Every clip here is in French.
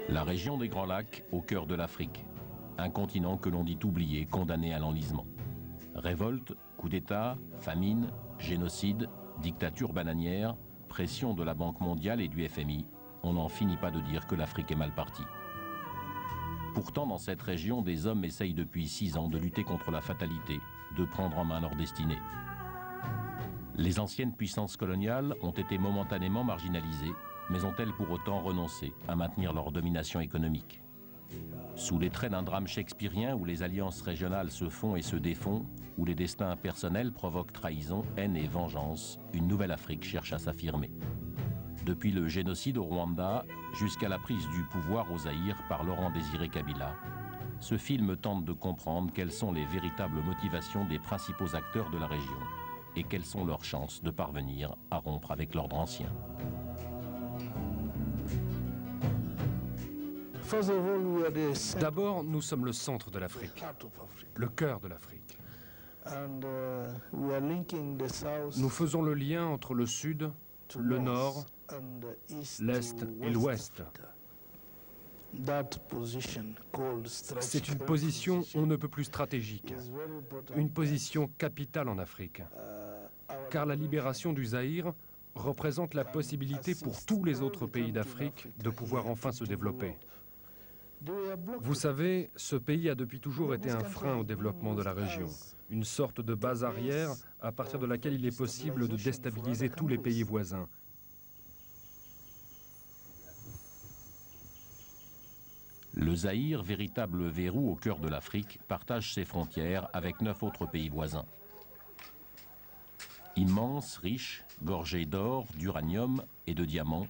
La région des Grands Lacs, au cœur de l'Afrique. Un continent que l'on dit oublié, condamné à l'enlisement. Révolte, coup d'État, famine, génocide, dictature bananière, pression de la Banque mondiale et du FMI, on n'en finit pas de dire que l'Afrique est mal partie. Pourtant, dans cette région, des hommes essayent depuis 6 ans de lutter contre la fatalité, de prendre en main leur destinée. Les anciennes puissances coloniales ont été momentanément marginalisées, mais ont-elles pour autant renoncé à maintenir leur domination économique? Sous les traits d'un drame shakespearien où les alliances régionales se font et se défont, où les destins personnels provoquent trahison, haine et vengeance, une nouvelle Afrique cherche à s'affirmer. Depuis le génocide au Rwanda jusqu'à la prise du pouvoir au Zaïre par Laurent Désiré Kabila, ce film tente de comprendre quelles sont les véritables motivations des principaux acteurs de la région et quelles sont leurs chances de parvenir à rompre avec l'ordre ancien. D'abord, nous sommes le centre de l'Afrique, le cœur de l'Afrique. Nous faisons le lien entre le sud, le nord, l'est et l'ouest. C'est une position on ne peut plus stratégique, une position capitale en Afrique. Car la libération du Zaïre représente la possibilité pour tous les autres pays d'Afrique de pouvoir enfin se développer. Vous savez, ce pays a depuis toujours été un frein au développement de la région, une sorte de base arrière à partir de laquelle il est possible de déstabiliser tous les pays voisins. Le Zaïre, véritable verrou au cœur de l'Afrique, partage ses frontières avec 9 autres pays voisins. Immense, riche, gorgé d'or, d'uranium et de diamants,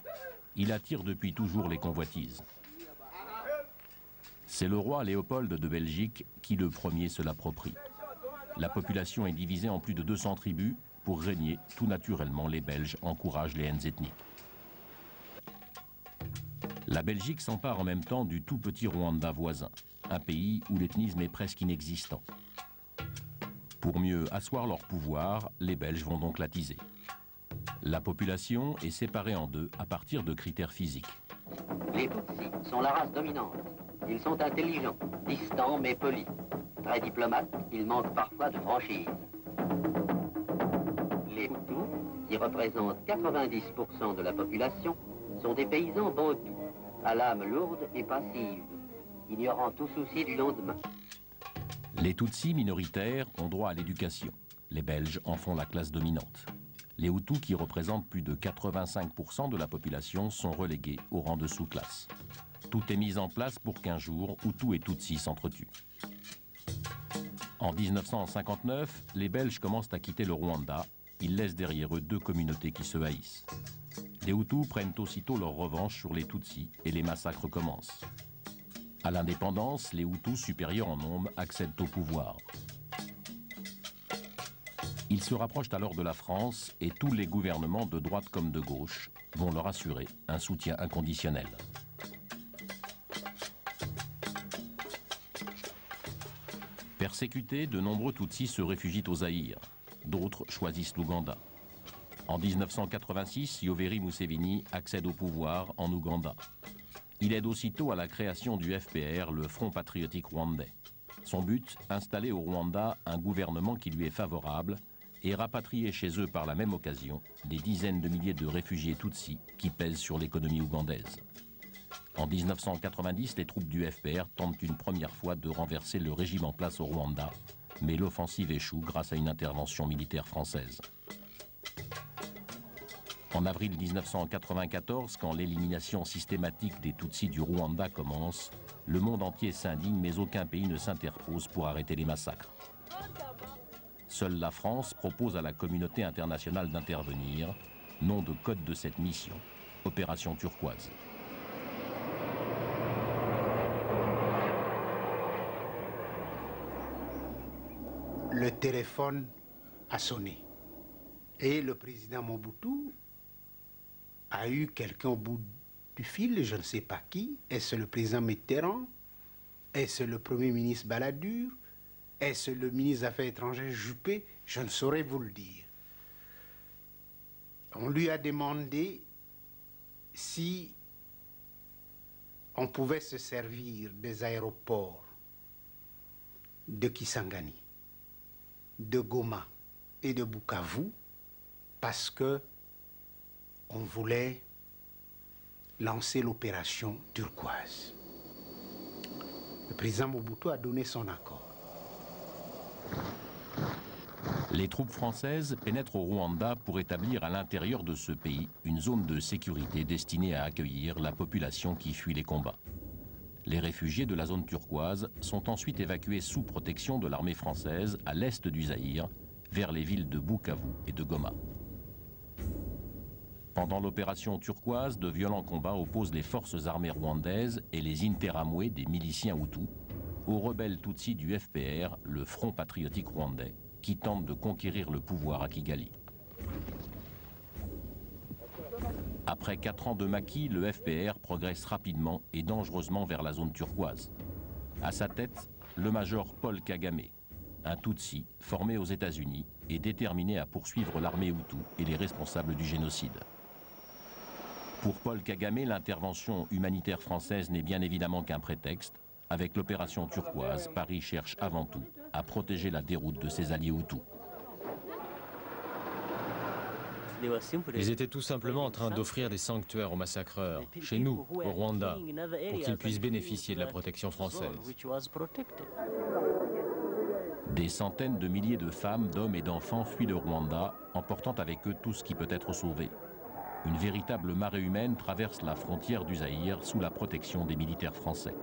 il attire depuis toujours les convoitises. C'est le roi Léopold de Belgique qui le premier se l'approprie. La population est divisée en plus de 200 tribus. Pour régner, tout naturellement, les Belges encouragent les haines ethniques. La Belgique s'empare en même temps du tout petit Rwanda voisin, un pays où l'ethnisme est presque inexistant. Pour mieux asseoir leur pouvoir, les Belges vont donc l'attiser. La population est séparée en deux à partir de critères physiques. Les Tutsis sont la race dominante. Ils sont intelligents, distants mais polis. Très diplomates, ils manquent parfois de franchise. Les Hutus, qui représentent 90% de la population, sont des paysans bantous, à l'âme lourde et passive, ignorant tout souci du lendemain. Les Tutsis minoritaires ont droit à l'éducation. Les Belges en font la classe dominante. Les Hutus, qui représentent plus de 85% de la population, sont relégués au rang de sous-classe. Tout est mis en place pour qu'un jour, Hutus et Tutsis s'entretuent. En 1959, les Belges commencent à quitter le Rwanda. Ils laissent derrière eux 2 communautés qui se haïssent. Les Hutus prennent aussitôt leur revanche sur les Tutsis et les massacres commencent. À l'indépendance, les Hutus supérieurs en nombre accèdent au pouvoir. Ils se rapprochent alors de la France et tous les gouvernements de droite comme de gauche vont leur assurer un soutien inconditionnel. Persécutés, de nombreux Tutsis se réfugient au Zaïre. D'autres choisissent l'Ouganda. En 1986, Yoweri Museveni accède au pouvoir en Ouganda. Il aide aussitôt à la création du FPR, le Front patriotique rwandais. Son but, installer au Rwanda un gouvernement qui lui est favorable et rapatrier chez eux par la même occasion des dizaines de milliers de réfugiés Tutsis qui pèsent sur l'économie ougandaise. En 1990, les troupes du FPR tentent une première fois de renverser le régime en place au Rwanda, mais l'offensive échoue grâce à une intervention militaire française. En avril 1994, quand l'élimination systématique des Tutsis du Rwanda commence, le monde entier s'indigne, mais aucun pays ne s'interpose pour arrêter les massacres. Seule la France propose à la communauté internationale d'intervenir, nom de code de cette mission, Opération Turquoise. Le téléphone a sonné et le président Mobutu a eu quelqu'un au bout du fil, je ne sais pas qui. Est-ce le président Mitterrand? Est-ce le premier ministre Balladur? Est-ce le ministre des Affaires étrangères Juppé? Je ne saurais vous le dire. On lui a demandé si on pouvait se servir des aéroports de Kisangani, de Goma et de Bukavu, parce que on voulait lancer l'opération turquoise. Le président Mobutu a donné son accord. Les troupes françaises pénètrent au Rwanda pour établir à l'intérieur de ce pays une zone de sécurité destinée à accueillir la population qui fuit les combats. Les réfugiés de la zone turquoise sont ensuite évacués sous protection de l'armée française à l'est du Zaïre, vers les villes de Bukavu et de Goma. Pendant l'opération turquoise, de violents combats opposent les forces armées rwandaises et les Interamwe des miliciens Hutus aux rebelles Tutsis du FPR, le Front patriotique rwandais, qui tentent de conquérir le pouvoir à Kigali. Après 4 ans de maquis, le FPR progresse rapidement et dangereusement vers la zone turquoise. À sa tête, le major Paul Kagame, un Tutsi formé aux États-Unis et déterminé à poursuivre l'armée Hutu et les responsables du génocide. Pour Paul Kagame, l'intervention humanitaire française n'est bien évidemment qu'un prétexte. Avec l'opération turquoise, Paris cherche avant tout à protéger la déroute de ses alliés Hutus. Ils étaient tout simplement en train d'offrir des sanctuaires aux massacreurs, chez nous, au Rwanda, pour qu'ils puissent bénéficier de la protection française. Des centaines de milliers de femmes, d'hommes et d'enfants fuient le Rwanda, emportant avec eux tout ce qui peut être sauvé. Une véritable marée humaine traverse la frontière du Zaïre sous la protection des militaires français.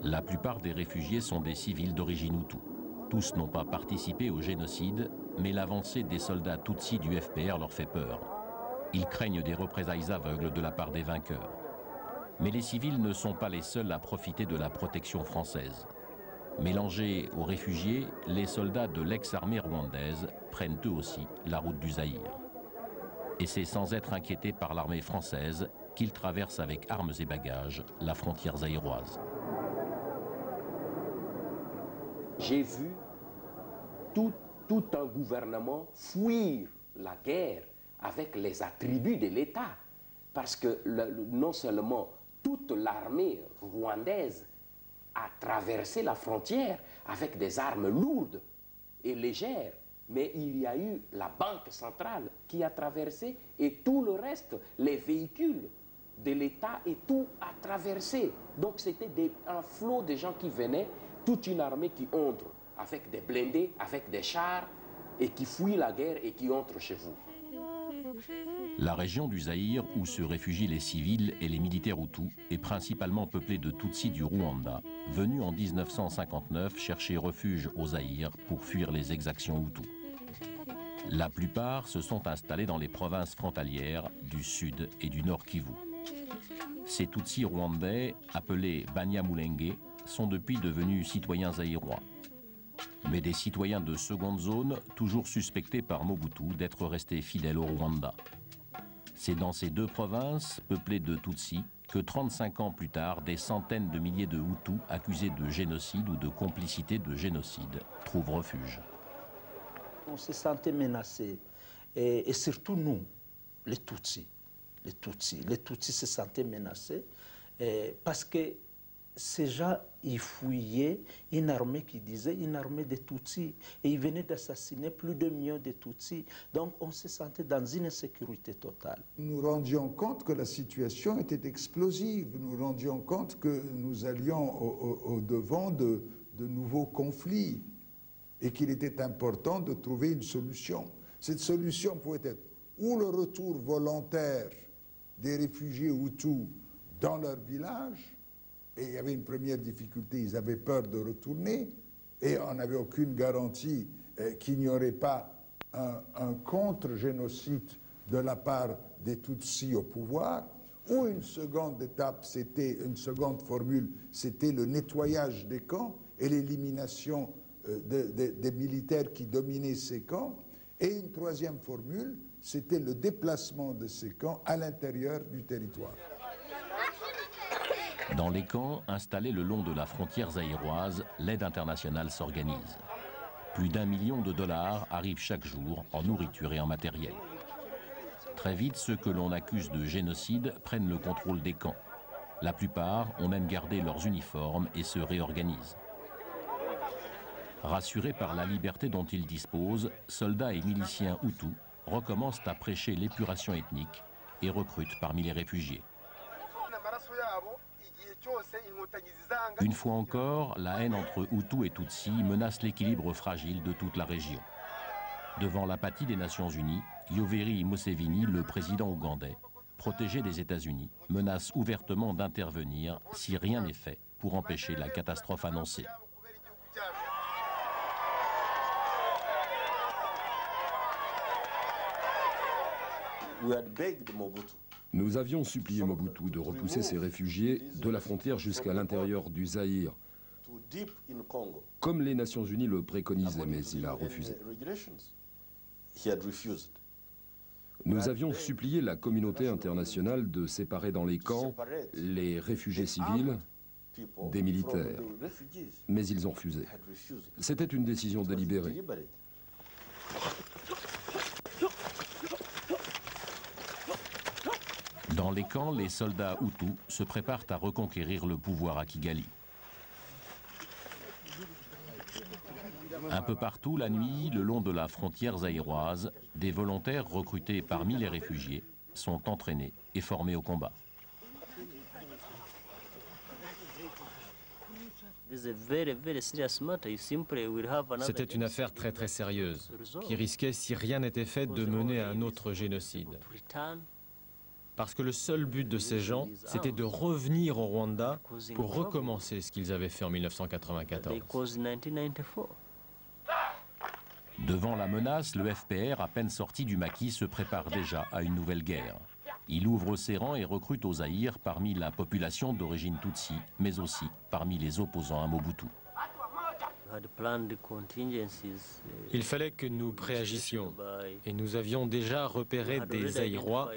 La plupart des réfugiés sont des civils d'origine Hutu. Tous n'ont pas participé au génocide, mais l'avancée des soldats Tutsis du FPR leur fait peur. Ils craignent des représailles aveugles de la part des vainqueurs. Mais les civils ne sont pas les seuls à profiter de la protection française. Mélangés aux réfugiés, les soldats de l'ex-armée rwandaise prennent eux aussi la route du Zaïre. Et c'est sans être inquiétés par l'armée française qu'ils traversent avec armes et bagages la frontière zaïroise. J'ai vu tout un gouvernement fuir la guerre avec les attributs de l'État. Parce que non seulement toute l'armée rwandaise a traversé la frontière avec des armes lourdes et légères, mais il y a eu la Banque centrale qui a traversé et tout le reste, les véhicules de l'État et tout a traversé. Donc c'était un flot de gens qui venaient, toute une armée qui entre avec des blindés, avec des chars et qui fuit la guerre et qui entre chez vous. La région du Zaïre où se réfugient les civils et les militaires Hutus est principalement peuplée de Tutsis du Rwanda, venus en 1959 chercher refuge au Zaïre pour fuir les exactions Hutus. La plupart se sont installés dans les provinces frontalières du sud et du nord Kivu. Ces Tutsis rwandais, appelés Banyamulenge, sont depuis devenus citoyens zaïrois. Mais des citoyens de seconde zone, toujours suspectés par Mobutu d'être restés fidèles au Rwanda. C'est dans ces deux provinces, peuplées de Tutsis, que 35 ans plus tard, des centaines de milliers de Hutus accusés de génocide ou de complicité de génocide trouvent refuge. On se sentait menacés, et surtout nous, les Tutsis. Les Tutsis se sentaient menacés parce que ces gens, ils fouillaient une armée qui disait une armée de Tutsis et ils venaient d'assassiner plus de millions de Tutsis. Donc on se sentait dans une insécurité totale. Nous rendions compte que la situation était explosive. Nous rendions compte que nous allions au-devant de nouveaux conflits et qu'il était important de trouver une solution. Cette solution pouvait être ou le retour volontaire des réfugiés Hutus dans leur village, et il y avait une première difficulté, ils avaient peur de retourner, et on n'avait aucune garantie qu'il n'y aurait pas un contre-génocide de la part des Tutsis au pouvoir, ou une seconde étape, une seconde formule, c'était le nettoyage des camps et l'élimination des militaires qui dominaient ces camps, et une troisième formule, c'était le déplacement de ces camps à l'intérieur du territoire. Dans les camps installés le long de la frontière zaïroise, l'aide internationale s'organise. Plus d'1 million de dollars arrivent chaque jour en nourriture et en matériel. Très vite, ceux que l'on accuse de génocide prennent le contrôle des camps. La plupart ont même gardé leurs uniformes et se réorganisent. Rassurés par la liberté dont ils disposent, soldats et miliciens hutus recommencent à prêcher l'épuration ethnique et recrutent parmi les réfugiés. Une fois encore, la haine entre Hutus et Tutsis menace l'équilibre fragile de toute la région. Devant l'apathie des Nations Unies, Yoweri Museveni, le président ougandais, protégé des États-Unis, menace ouvertement d'intervenir si rien n'est fait pour empêcher la catastrophe annoncée. Nous avions supplié Mobutu de repousser ces réfugiés de la frontière jusqu'à l'intérieur du Zaïre, comme les Nations Unies le préconisaient, mais il a refusé. Nous avions supplié la communauté internationale de séparer dans les camps les réfugiés civils des militaires, mais ils ont refusé. C'était une décision délibérée. Dans les camps, les soldats Hutus se préparent à reconquérir le pouvoir à Kigali. Un peu partout, la nuit, le long de la frontière zaïroise, des volontaires recrutés parmi les réfugiés sont entraînés et formés au combat. C'était une affaire très sérieuse, qui risquait, si rien n'était fait, de mener à un autre génocide. Parce que le seul but de ces gens, c'était de revenir au Rwanda pour recommencer ce qu'ils avaient fait en 1994. Devant la menace, le FPR, à peine sorti du maquis, se prépare déjà à une nouvelle guerre. Il ouvre ses rangs et recrute au Zaïre parmi la population d'origine Tutsi, mais aussi parmi les opposants à Mobutu. Il fallait que nous préagissions et nous avions déjà repéré des Zaïrois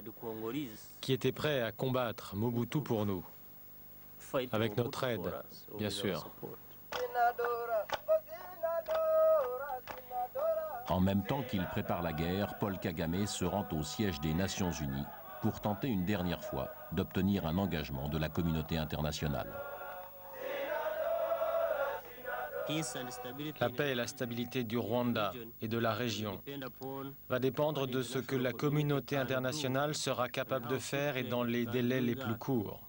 qui étaient prêts à combattre Mobutu pour nous, avec notre aide, bien sûr. En même temps qu'il prépare la guerre, Paul Kagame se rend au siège des Nations Unies pour tenter une dernière fois d'obtenir un engagement de la communauté internationale. La paix et la stabilité du Rwanda et de la région va dépendre de ce que la communauté internationale sera capable de faire et dans les délais les plus courts.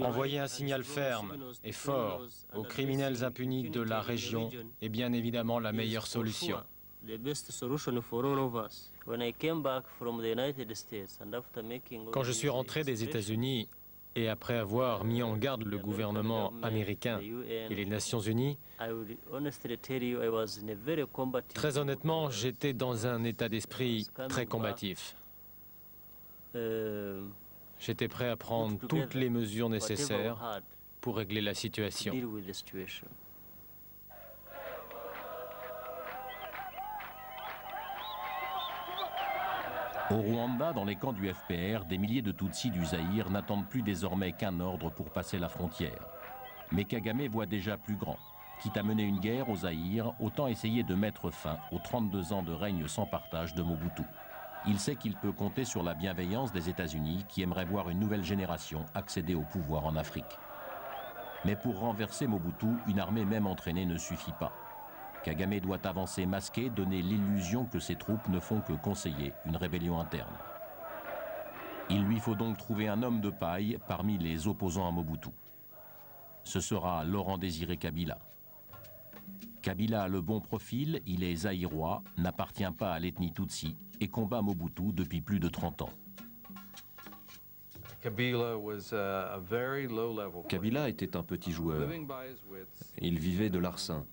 Envoyer un signal ferme et fort aux criminels impunis de la région est bien évidemment la meilleure solution. Quand je suis rentré des États-Unis, et après avoir mis en garde le gouvernement américain et les Nations Unies, très honnêtement, j'étais dans un état d'esprit très combatif. J'étais prêt à prendre toutes les mesures nécessaires pour régler la situation. Au Rwanda, dans les camps du FPR, des milliers de Tutsis du Zaïre n'attendent plus désormais qu'un ordre pour passer la frontière. Mais Kagame voit déjà plus grand. Quitte à mener une guerre au Zaïre, autant essayer de mettre fin aux 32 ans de règne sans partage de Mobutu. Il sait qu'il peut compter sur la bienveillance des États-Unis qui aimeraient voir une nouvelle génération accéder au pouvoir en Afrique. Mais pour renverser Mobutu, une armée même entraînée ne suffit pas. Kagame doit avancer masqué, donner l'illusion que ses troupes ne font que conseiller une rébellion interne. Il lui faut donc trouver un homme de paille parmi les opposants à Mobutu. Ce sera Laurent-Désiré Kabila. Kabila a le bon profil, il est zaïrois, n'appartient pas à l'ethnie Tutsi et combat Mobutu depuis plus de 30 ans. Kabila était un petit joueur. Il vivait de l'arsen.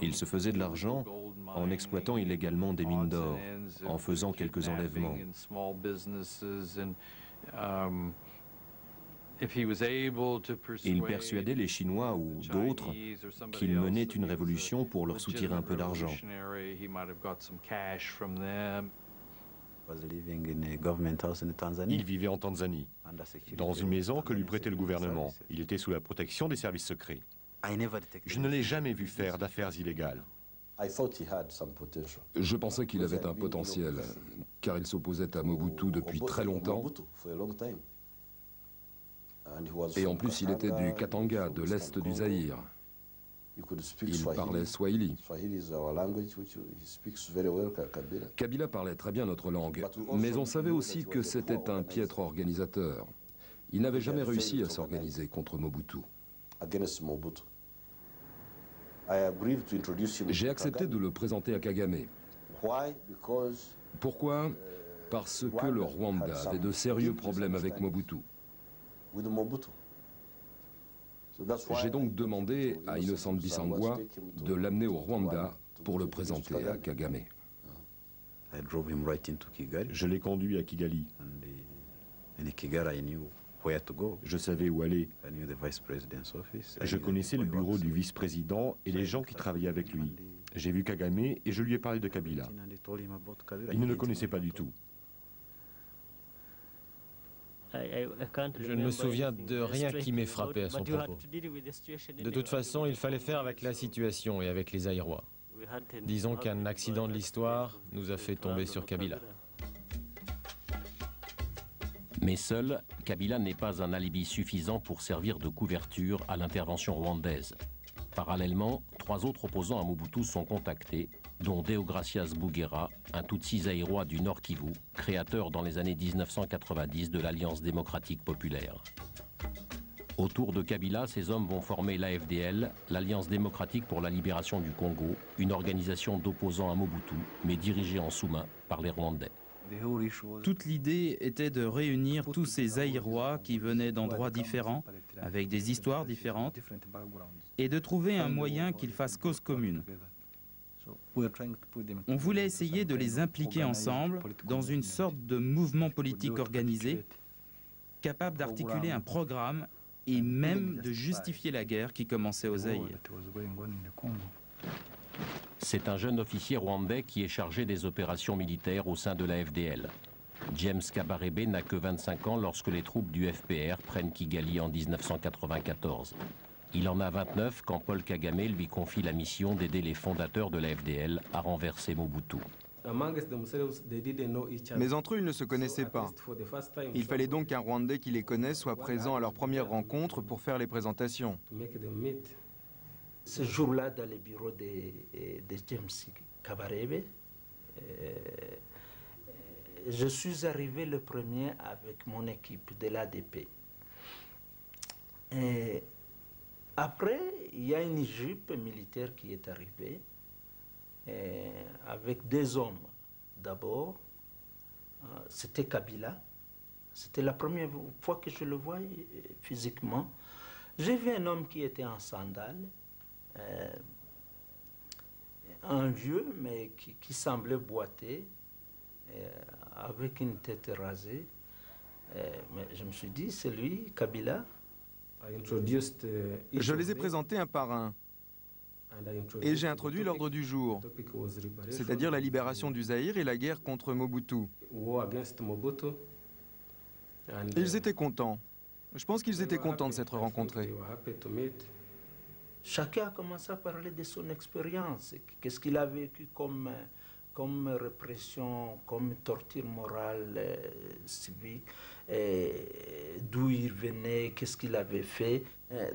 Il se faisait de l'argent en exploitant illégalement des mines d'or, en faisant quelques enlèvements. Il persuadait les Chinois ou d'autres qu'ils menaient une révolution pour leur soutirer un peu d'argent. Il vivait en Tanzanie, dans une maison que lui prêtait le gouvernement. Il était sous la protection des services secrets. Je ne l'ai jamais vu faire d'affaires illégales. Je pensais qu'il avait un potentiel, car il s'opposait à Mobutu depuis très longtemps. Et en plus, il était du Katanga, de l'est du Zaïre. Il parlait Swahili. Kabila parlait très bien notre langue, mais on savait aussi que c'était un piètre organisateur. Il n'avait jamais réussi à s'organiser contre Mobutu. J'ai accepté de le présenter à Kagame. Pourquoi? Parce que le Rwanda avait de sérieux problèmes avec Mobutu. J'ai donc demandé à Innocent Bissangwa de l'amener au Rwanda pour le présenter à Kagame. Je l'ai conduit à Kigali. Je savais où aller. Je connaissais le bureau du vice-président et les gens qui travaillaient avec lui. J'ai vu Kagame et je lui ai parlé de Kabila. Il ne le connaissait pas du tout. Je ne me souviens de rien qui m'ait frappé à son propos. De toute façon, il fallait faire avec la situation et avec les Zaïrois. Disons qu'un accident de l'histoire nous a fait tomber sur Kabila. Mais seul, Kabila n'est pas un alibi suffisant pour servir de couverture à l'intervention rwandaise. Parallèlement, 3 autres opposants à Mobutu sont contactés, dont Deogracias Bouguera, un Tutsi zaïrois du Nord Kivu, créateur dans les années 1990 de l'Alliance démocratique populaire. Autour de Kabila, ces hommes vont former l'AFDL, l'Alliance démocratique pour la libération du Congo, une organisation d'opposants à Mobutu, mais dirigée en sous-main par les Rwandais. Toute l'idée était de réunir tous ces Zaïrois qui venaient d'endroits différents, avec des histoires différentes, et de trouver un moyen qu'ils fassent cause commune. On voulait essayer de les impliquer ensemble dans une sorte de mouvement politique organisé, capable d'articuler un programme et même de justifier la guerre qui commençait au Zaïre. C'est un jeune officier rwandais qui est chargé des opérations militaires au sein de la FDL. James Kabarebe n'a que 25 ans lorsque les troupes du FPR prennent Kigali en 1994. Il en a 29 quand Paul Kagame lui confie la mission d'aider les fondateurs de la FDL à renverser Mobutu. Mais entre eux, ils ne se connaissaient pas. Il fallait donc qu'un Rwandais qui les connaisse soit présent à leur première rencontre pour faire les présentations. Ce jour-là, dans le bureau de James Kabarebe, je suis arrivé le premier avec mon équipe de l'ADP. Après, il y a une jupe militaire qui est arrivée avec 2 hommes. D'abord, c'était Kabila. C'était la première fois que je le voyais physiquement. J'ai vu un homme qui était en sandales. Un vieux, mais qui semblait boiter, avec une tête rasée. Mais je me suis dit, c'est lui, Kabila. Je les ai présentés un par un. Et j'ai introduit l'ordre du jour, c'est-à-dire la libération du Zaïre et la guerre contre Mobutu. Ils étaient contents. Je pense qu'ils étaient contents de s'être rencontrés. Chacun a commencé à parler de son expérience. Qu'est-ce qu'il a vécu comme répression, comme torture morale, civique, d'où il venait, qu'est-ce qu'il avait fait.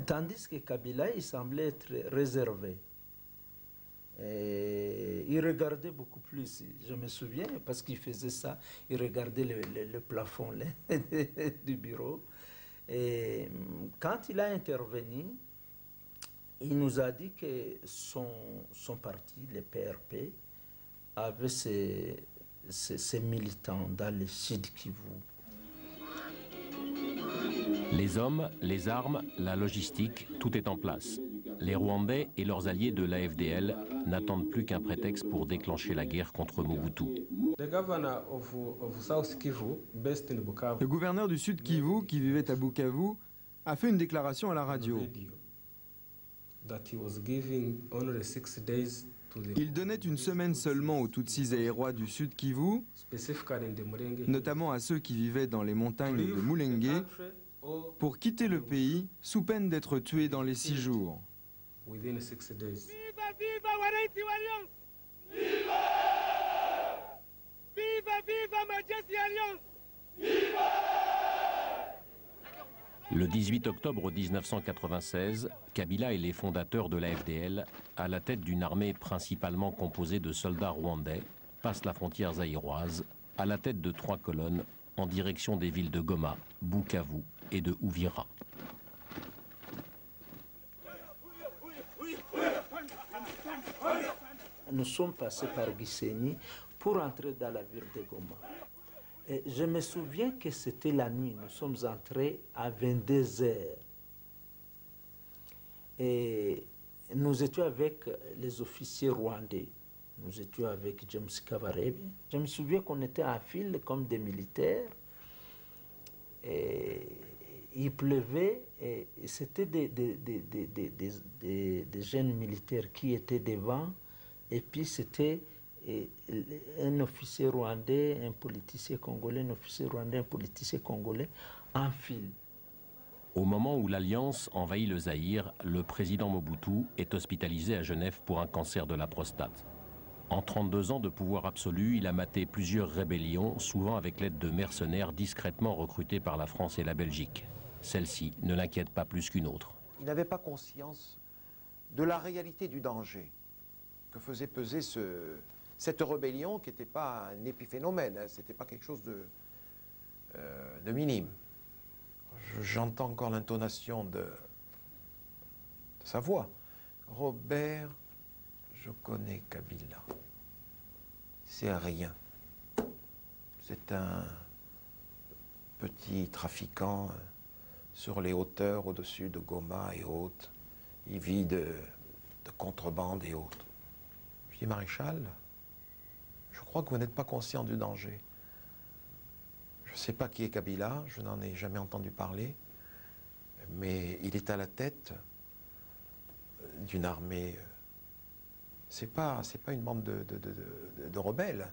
Tandis que Kabila, il semblait être réservé. Il regardait beaucoup plus, je me souviens, parce qu'il faisait ça, il regardait le plafond là, du bureau. Et quand il a intervenu, il nous a dit que son parti, le PRP, avait ses militants dans le Sud Kivu. Les hommes, les armes, la logistique, tout est en place. Les Rwandais et leurs alliés de l'AFDL n'attendent plus qu'un prétexte pour déclencher la guerre contre Mobutu. Le gouverneur du Sud Kivu, qui vivait à Bukavu, a fait une déclaration à la radio. Il donnait une semaine seulement aux Tutsis zaïrois du Sud Kivu, notamment à ceux qui vivaient dans les montagnes de Mulenge, pour quitter le pays sous peine d'être tués dans les 6 jours. within 60 days. Viva, viva Wananchi wa Alliance! Viva! Viva, viva Majesty Alliance! Viva! Le 18 octobre 1996, Kabila et les fondateurs de la FDL, à la tête d'une armée principalement composée de soldats rwandais, passent la frontière zaïroise à la tête de 3 colonnes en direction des villes de Goma, Bukavu et de Uvira. Nous sommes passés par Gisenyi pour entrer dans la ville de Goma. Et je me souviens que c'était la nuit, nous sommes entrés à 22 heures. Et nous étions avec les officiers rwandais. Nous étions avec James Kabarebe. Je me souviens qu'on était en file comme des militaires. Et il pleuvait et c'était des jeunes militaires qui étaient devant. Et puis c'était un officier rwandais, un politicien congolais, un officier rwandais, un politicien congolais en file. Au moment où l'Alliance envahit le Zaïre, le président Mobutu est hospitalisé à Genève pour un cancer de la prostate. En 32 ans de pouvoir absolu, il a maté plusieurs rébellions, souvent avec l'aide de mercenaires discrètement recrutés par la France et la Belgique. Celle-ci ne l'inquiète pas plus qu'une autre. Il n'avait pas conscience de la réalité du danger que faisait peser cette rébellion qui n'était pas un épiphénomène, hein, c'était pas quelque chose de minime. J'entends encore l'intonation de sa voix. Robert, je connais Kabila. C'est rien. C'est un petit trafiquant sur les hauteurs au-dessus de Goma et autres. Il vit de contrebande et autres. Je dis, Maréchal, je crois que vous n'êtes pas conscient du danger. Je ne sais pas qui est Kabila, je n'en ai jamais entendu parler, mais il est à la tête d'une armée. C'est pas une bande de rebelles.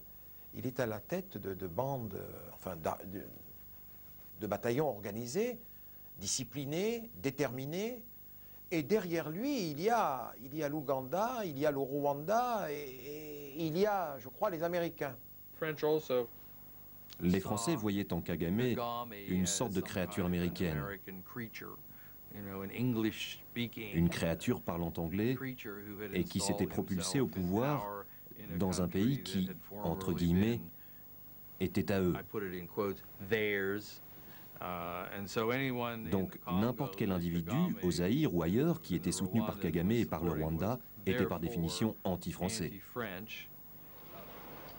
Il est à la tête de bandes, enfin de bataillons organisés, disciplinés, déterminés. Et derrière lui, il y a l'Ouganda, il y a le Rwanda et il y a, je crois, les Américains. Les Français voyaient en Kagame une sorte de créature américaine, une créature parlant anglais et qui s'était propulsée au pouvoir dans un pays qui, entre guillemets, était à eux. Donc n'importe quel individu, au Zaïre ou ailleurs, qui était soutenu par Kagame et par le Rwanda, était par définition anti-français.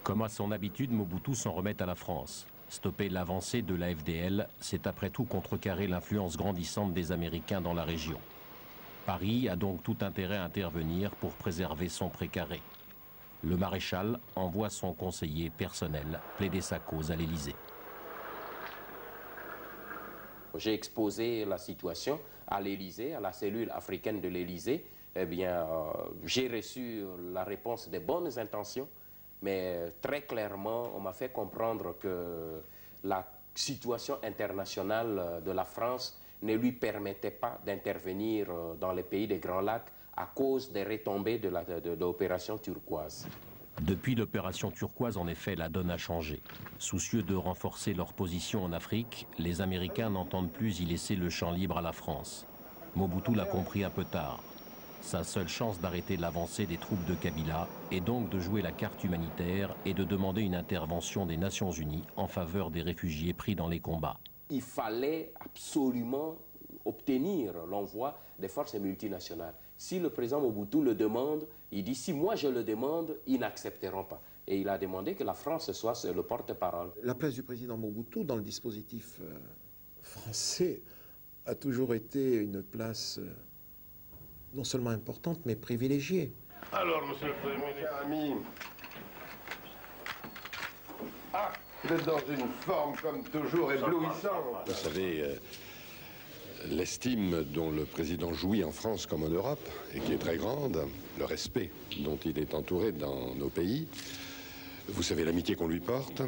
Comme à son habitude, Mobutu s'en remet à la France. Stopper l'avancée de la FDL, c'est après tout contrecarrer l'influence grandissante des Américains dans la région. Paris a donc tout intérêt à intervenir pour préserver son précaré. Le maréchal envoie son conseiller personnel plaider sa cause à l'Élysée. J'ai exposé la situation à l'Élysée, à la cellule africaine de l'Élysée. Eh bien, j'ai reçu la réponse des bonnes intentions, mais très clairement, on m'a fait comprendre que la situation internationale de la France ne lui permettait pas d'intervenir dans les pays des Grands Lacs à cause des retombées de l'opération turquoise. Depuis l'opération turquoise, en effet, la donne a changé. Soucieux de renforcer leur position en Afrique, les Américains n'entendent plus y laisser le champ libre à la France. Mobutu l'a compris un peu tard. Sa seule chance d'arrêter l'avancée des troupes de Kabila est donc de jouer la carte humanitaire et de demander une intervention des Nations Unies en faveur des réfugiés pris dans les combats. Il fallait absolument obtenir l'envoi des forces multinationales. Si le président Mobutu le demande, il dit si moi je le demande, ils n'accepteront pas. Et il a demandé que la France soit le porte-parole. La place du président Mobutu dans le dispositif français a toujours été une place non seulement importante, mais privilégiée. Alors, monsieur le Premier ministre, ami, vous êtes dans une forme comme toujours éblouissante. Vous savez, l'estime dont le président jouit en France comme en Europe, et qui est très grande, le respect dont il est entouré dans nos pays, vous savez l'amitié qu'on lui porte.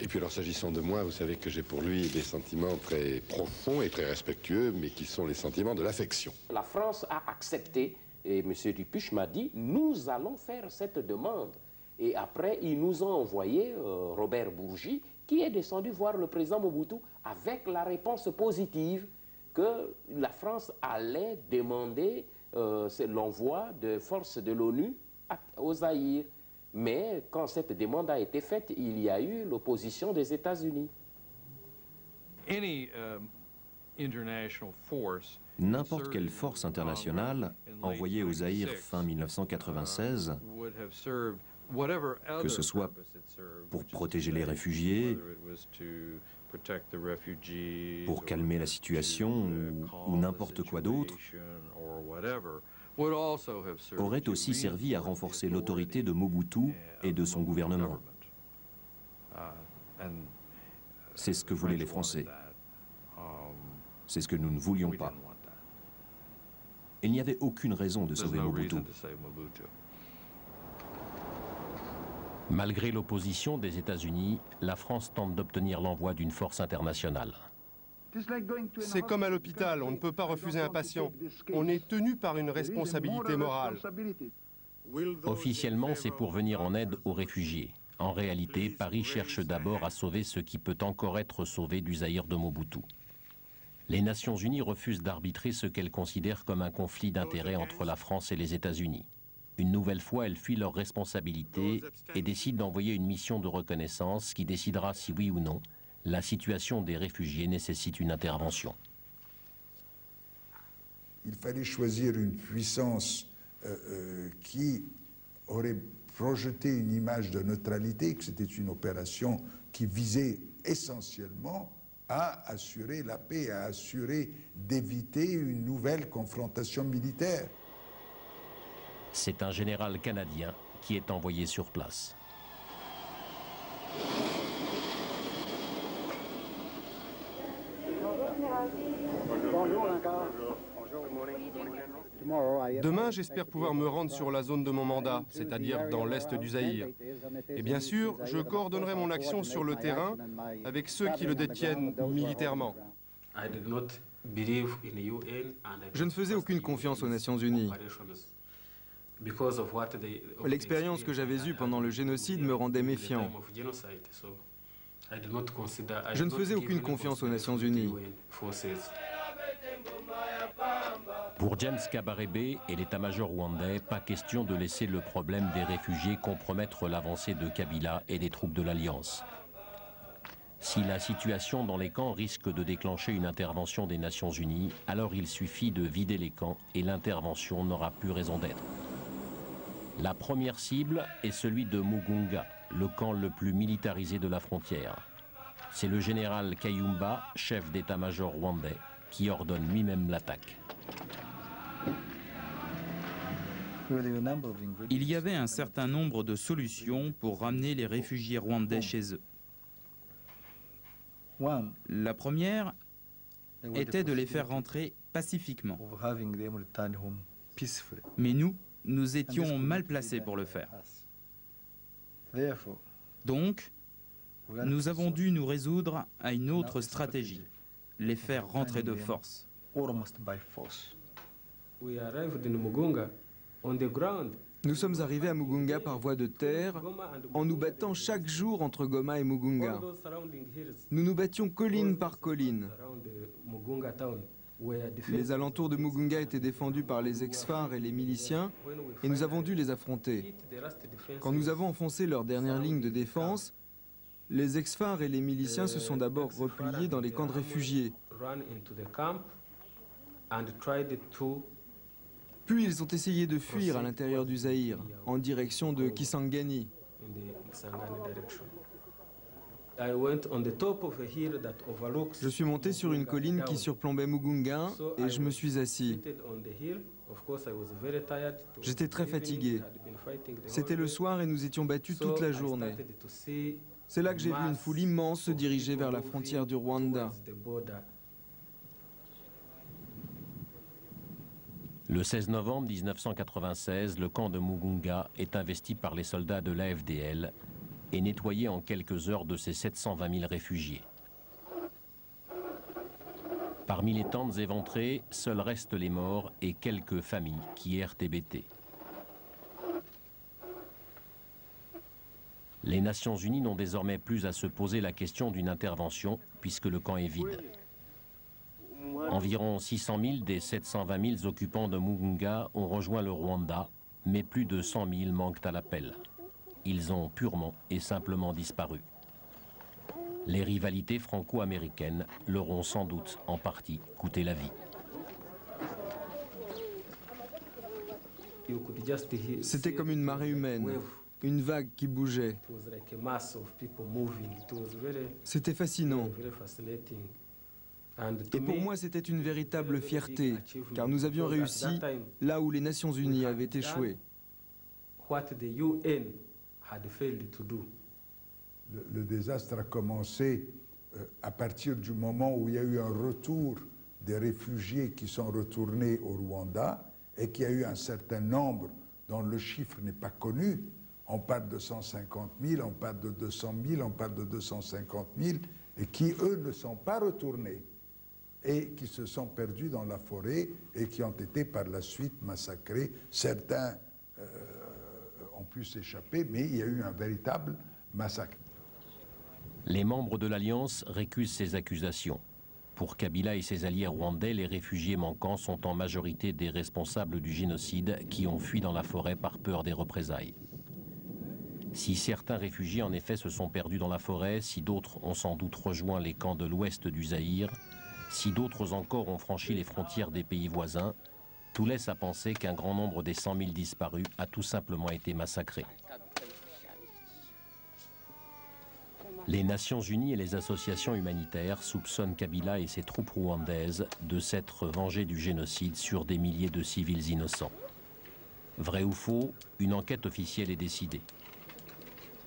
Et puis alors, s'agissant de moi, vous savez que j'ai pour lui des sentiments très profonds et très respectueux, mais qui sont les sentiments de l'affection. La France a accepté Et M. Dupuche m'a dit, nous allons faire cette demande. Et après, ils nous ont envoyé Robert Bourgi, qui est descendu voir le président Mobutu avec la réponse positive que la France allait demander l'envoi de forces de l'ONU au Zaïre. Mais quand cette demande a été faite, il y a eu l'opposition des États-Unis. N'importe quelle force internationale envoyée au Zaïre fin 1996, que ce soit pour protéger les réfugiés, pour calmer la situation ou n'importe quoi d'autre, aurait aussi servi à renforcer l'autorité de Mobutu et de son gouvernement. C'est ce que voulaient les Français. C'est ce que nous ne voulions pas. Il n'y avait aucune raison de sauver Mobutu. Malgré l'opposition des États-Unis, la France tente d'obtenir l'envoi d'une force internationale. C'est comme à l'hôpital, on ne peut pas refuser un patient. On est tenu par une responsabilité morale. Officiellement, c'est pour venir en aide aux réfugiés. En réalité, Paris cherche d'abord à sauver ce qui peut encore être sauvé du Zaïre de Mobutu. Les Nations Unies refusent d'arbitrer ce qu'elles considèrent comme un conflit d'intérêts entre la France et les États-Unis. Une nouvelle fois, elles fuient leurs responsabilités et décident d'envoyer une mission de reconnaissance qui décidera si oui ou non la situation des réfugiés nécessite une intervention. Il fallait choisir une puissance qui aurait projeté une image de neutralité, que c'était une opération qui visait essentiellement à assurer la paix, à assurer d'éviter une nouvelle confrontation militaire. C'est un général canadien qui est envoyé sur place. Demain, j'espère pouvoir me rendre sur la zone de mon mandat, c'est-à-dire dans l'est du Zaïre. Et bien sûr, je coordonnerai mon action sur le terrain avec ceux qui le détiennent militairement. Je ne faisais aucune confiance aux Nations Unies. L'expérience que j'avais eue pendant le génocide me rendait méfiant. Je ne faisais aucune confiance aux Nations Unies. Pour James Kabarebe et l'état-major rwandais, pas question de laisser le problème des réfugiés compromettre l'avancée de Kabila et des troupes de l'Alliance. Si la situation dans les camps risque de déclencher une intervention des Nations Unies, alors il suffit de vider les camps et l'intervention n'aura plus raison d'être. La première cible est celui de Mugunga, le camp le plus militarisé de la frontière. C'est le général Kayumba, chef d'état-major rwandais, qui ordonne lui-même l'attaque. Il y avait un certain nombre de solutions pour ramener les réfugiés rwandais chez eux. La première était de les faire rentrer pacifiquement. Mais nous étions mal placés pour le faire. Donc, nous avons dû nous résoudre à une autre stratégie, les faire rentrer de force. Nous sommes arrivés à Mugunga par voie de terre, en nous battant chaque jour entre Goma et Mugunga. Nous nous battions colline par colline. Les alentours de Mugunga étaient défendus par les ex-FAR et les miliciens, et nous avons dû les affronter. Quand nous avons enfoncé leur dernière ligne de défense, les ex-FAR et les miliciens se sont d'abord repliés dans les camps de réfugiés. Puis ils ont essayé de fuir à l'intérieur du Zaïre, en direction de Kisangani. Je suis monté sur une colline qui surplombait Mugunga et je me suis assis. J'étais très fatigué. C'était le soir et nous étions battus toute la journée. C'est là que j'ai vu une foule immense se diriger vers la frontière du Rwanda. Le 16 novembre 1996, le camp de Mugunga est investi par les soldats de l'AFDL et nettoyé en quelques heures de ses 720 000 réfugiés. Parmi les tentes éventrées, seuls restent les morts et quelques familles qui errent hébétées. Les Nations Unies n'ont désormais plus à se poser la question d'une intervention puisque le camp est vide. Environ 600 000 des 720 000 occupants de Mugunga ont rejoint le Rwanda, mais plus de 100 000 manquent à l'appel. Ils ont purement et simplement disparu. Les rivalités franco-américaines leur ont sans doute en partie coûté la vie. C'était comme une marée humaine, une vague qui bougeait. C'était fascinant. Et pour moi, c'était une véritable fierté, car nous avions réussi là où les Nations Unies avaient échoué. Le désastre a commencé à partir du moment où il y a eu un retour des réfugiés qui sont retournés au Rwanda et qu'il y a eu un certain nombre dont le chiffre n'est pas connu. On parle de 150 000, on parle de 200 000, on parle de 250 000, et qui, eux, ne sont pas retournés et qui se sont perdus dans la forêt et qui ont été par la suite massacrés. Certains ont pu s'échapper, mais il y a eu un véritable massacre. Les membres de l'Alliance récusent ces accusations. Pour Kabila et ses alliés rwandais, les réfugiés manquants sont en majorité des responsables du génocide qui ont fui dans la forêt par peur des représailles. Si certains réfugiés en effet se sont perdus dans la forêt, si d'autres ont sans doute rejoint les camps de l'ouest du Zaïre, si d'autres encore ont franchi les frontières des pays voisins, tout laisse à penser qu'un grand nombre des 100 000 disparus a tout simplement été massacré. Les Nations Unies et les associations humanitaires soupçonnent Kabila et ses troupes rwandaises de s'être vengés du génocide sur des milliers de civils innocents. Vrai ou faux, une enquête officielle est décidée.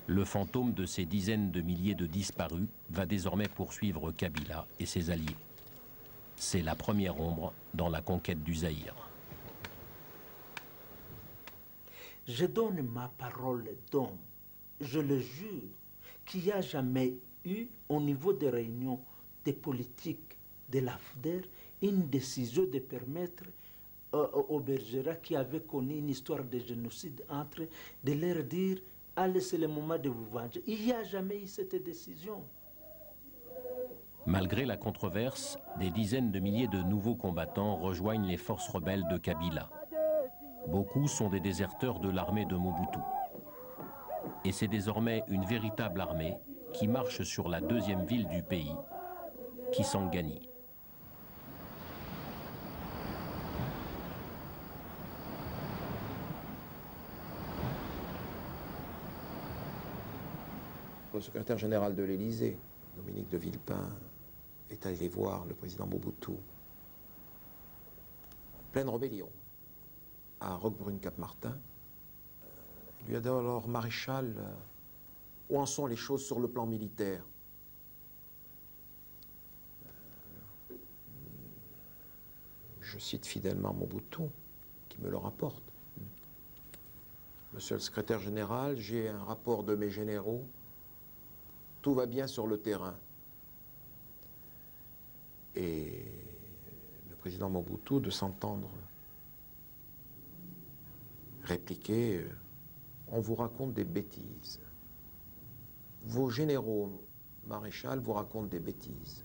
Le fantôme de ces dizaines de milliers de disparus va désormais poursuivre Kabila et ses alliés. C'est la première ombre dans la conquête du Zaïre. Je donne ma parole d'homme, je le jure, qu'il n'y a jamais eu, au niveau des réunions des politiques de l'AFDER, une décision de permettre aux Bergera qui avaient connu une histoire de génocide entre eux, de leur dire « Allez, c'est le moment de vous venger ». Il n'y a jamais eu cette décision. Malgré la controverse, des dizaines de milliers de nouveaux combattants rejoignent les forces rebelles de Kabila. Beaucoup sont des déserteurs de l'armée de Mobutu. Et c'est désormais une véritable armée qui marche sur la deuxième ville du pays, Kisangani. Le secrétaire général de l'Élysée, Dominique de Villepin, est allé voir le président Mobutu, pleine rébellion, à Roquebrune-Cap-Martin. Il lui a dit alors, maréchal, où en sont les choses sur le plan militaire? Je cite fidèlement Mobutu, qui me le rapporte. Monsieur le secrétaire général, j'ai un rapport de mes généraux, tout va bien sur le terrain. Et le président Mobutu, de s'entendre répliquer, on vous raconte des bêtises. Vos généraux, maréchal, vous racontent des bêtises.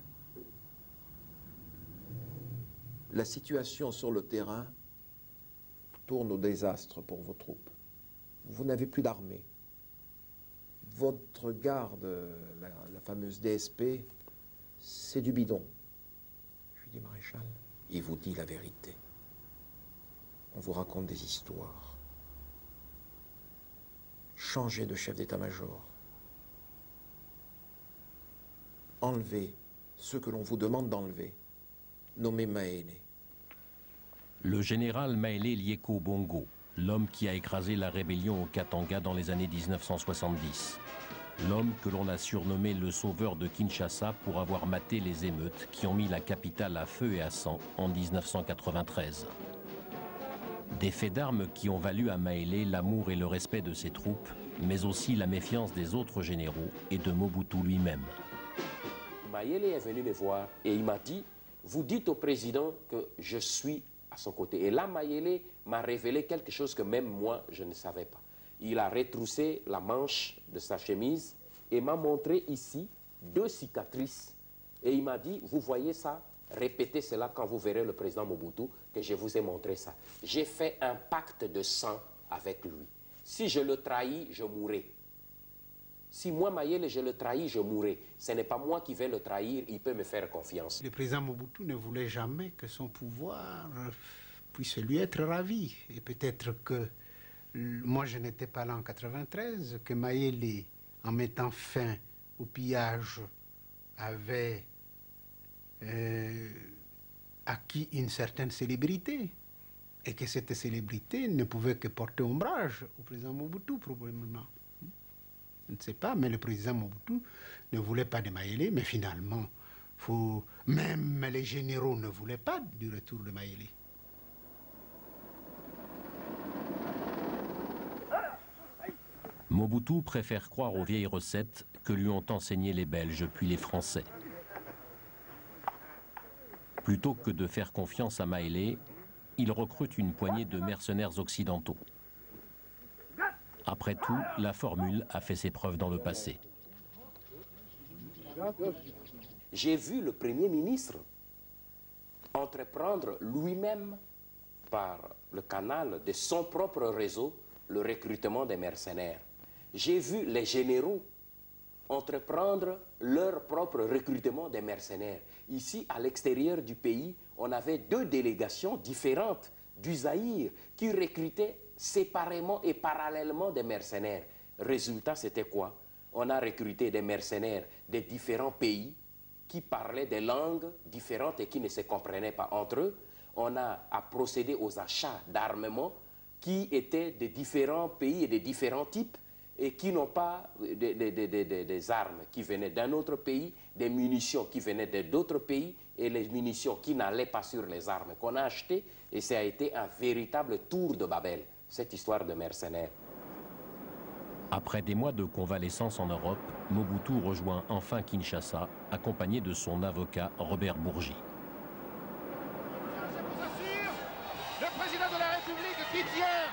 La situation sur le terrain tourne au désastre pour vos troupes. Vous n'avez plus d'armée. Votre garde, la fameuse DSP, c'est du bidon. Je lui dis, maréchal, il vous dit la vérité. On vous raconte des histoires. Changez de chef d'état-major. Enlevez ceux que l'on vous demande d'enlever. Nommez Maélé. Le général Maélé Lieko Bongo, l'homme qui a écrasé la rébellion au Katanga dans les années 1970. L'homme que l'on a surnommé le sauveur de Kinshasa pour avoir maté les émeutes qui ont mis la capitale à feu et à sang en 1993. Des faits d'armes qui ont valu à Maélé l'amour et le respect de ses troupes, mais aussi la méfiance des autres généraux et de Mobutu lui-même. Maélé est venu me voir et il m'a dit vous dites au président que je suis à son côté. Et là, Mayele m'a révélé quelque chose que même moi, je ne savais pas. Il a retroussé la manche de sa chemise et m'a montré ici 2 cicatrices. Et il m'a dit, vous voyez ça? Répétez cela quand vous verrez le président Mobutu, que je vous ai montré ça. J'ai fait un pacte de sang avec lui. Si je le trahis, je mourrai. Si moi, Mayele, je le trahis, je mourrai. Ce n'est pas moi qui vais le trahir, il peut me faire confiance. Le président Mobutu ne voulait jamais que son pouvoir puisse lui être ravi. Et peut-être que moi, je n'étais pas là en 93, que Mayele, en mettant fin au pillage, avait acquis une certaine célébrité. Et que cette célébrité ne pouvait que porter ombrage au président Mobutu, probablement. Je ne sais pas, mais le président Mobutu ne voulait pas de Mayele, mais finalement, même les généraux ne voulaient pas du retour de Mayele. Mobutu préfère croire aux vieilles recettes que lui ont enseignées les Belges puis les Français. Plutôt que de faire confiance à Mayele, il recrute une poignée de mercenaires occidentaux. Après tout, la formule a fait ses preuves dans le passé. J'ai vu le Premier ministre entreprendre lui-même, par le canal de son propre réseau, le recrutement des mercenaires. J'ai vu les généraux entreprendre leur propre recrutement des mercenaires. Ici, à l'extérieur du pays, on avait 2 délégations différentes du Zaïre qui recrutaient séparément et parallèlement des mercenaires. Résultat, c'était quoi? On a recruté des mercenaires des différents pays qui parlaient des langues différentes et qui ne se comprenaient pas entre eux. On a procédé aux achats d'armements qui étaient de différents pays et de différents types et qui n'ont pas des armes qui venaient d'un autre pays, des munitions qui venaient d'autres pays et les munitions qui n'allaient pas sur les armes qu'on a achetées. Et ça a été un véritable tour de Babel, cette histoire de mercenaires. Après des mois de convalescence en Europe, Mobutu rejoint enfin Kinshasa, accompagné de son avocat Robert Bourgi. Le président de la République qui tient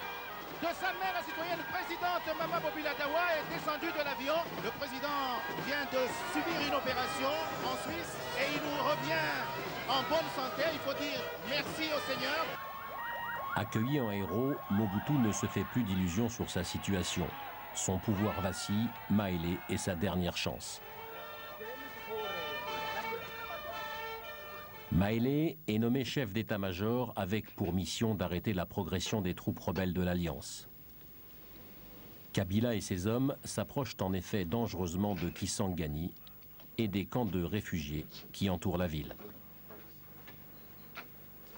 de sa mère la citoyenne présidente Mama Bobila Dawa est descendu de l'avion. Le président vient de subir une opération en Suisse et il nous revient en bonne santé. Il faut dire merci au Seigneur. Accueilli en héros, Mobutu ne se fait plus d'illusions sur sa situation. Son pouvoir vacille, Mayele est sa dernière chance. Mayele est nommé chef d'état-major avec pour mission d'arrêter la progression des troupes rebelles de l'Alliance. Kabila et ses hommes s'approchent en effet dangereusement de Kisangani et des camps de réfugiés qui entourent la ville.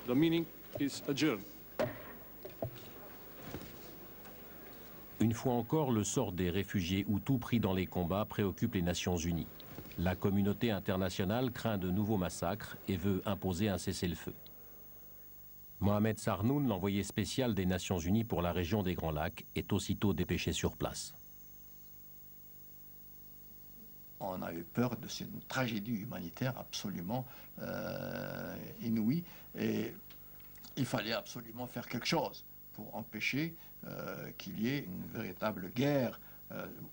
The meeting is adjourned. Une fois encore, le sort des réfugiés Hutus pris dans les combats préoccupe les Nations Unies. La communauté internationale craint de nouveaux massacres et veut imposer un cessez-le-feu. Mohamed Sarnoun, l'envoyé spécial des Nations Unies pour la région des Grands Lacs, est aussitôt dépêché sur place. On a eu peur de cette tragédie humanitaire absolument inouïe et il fallait absolument faire quelque chose pour empêcher qu'il y ait une véritable guerre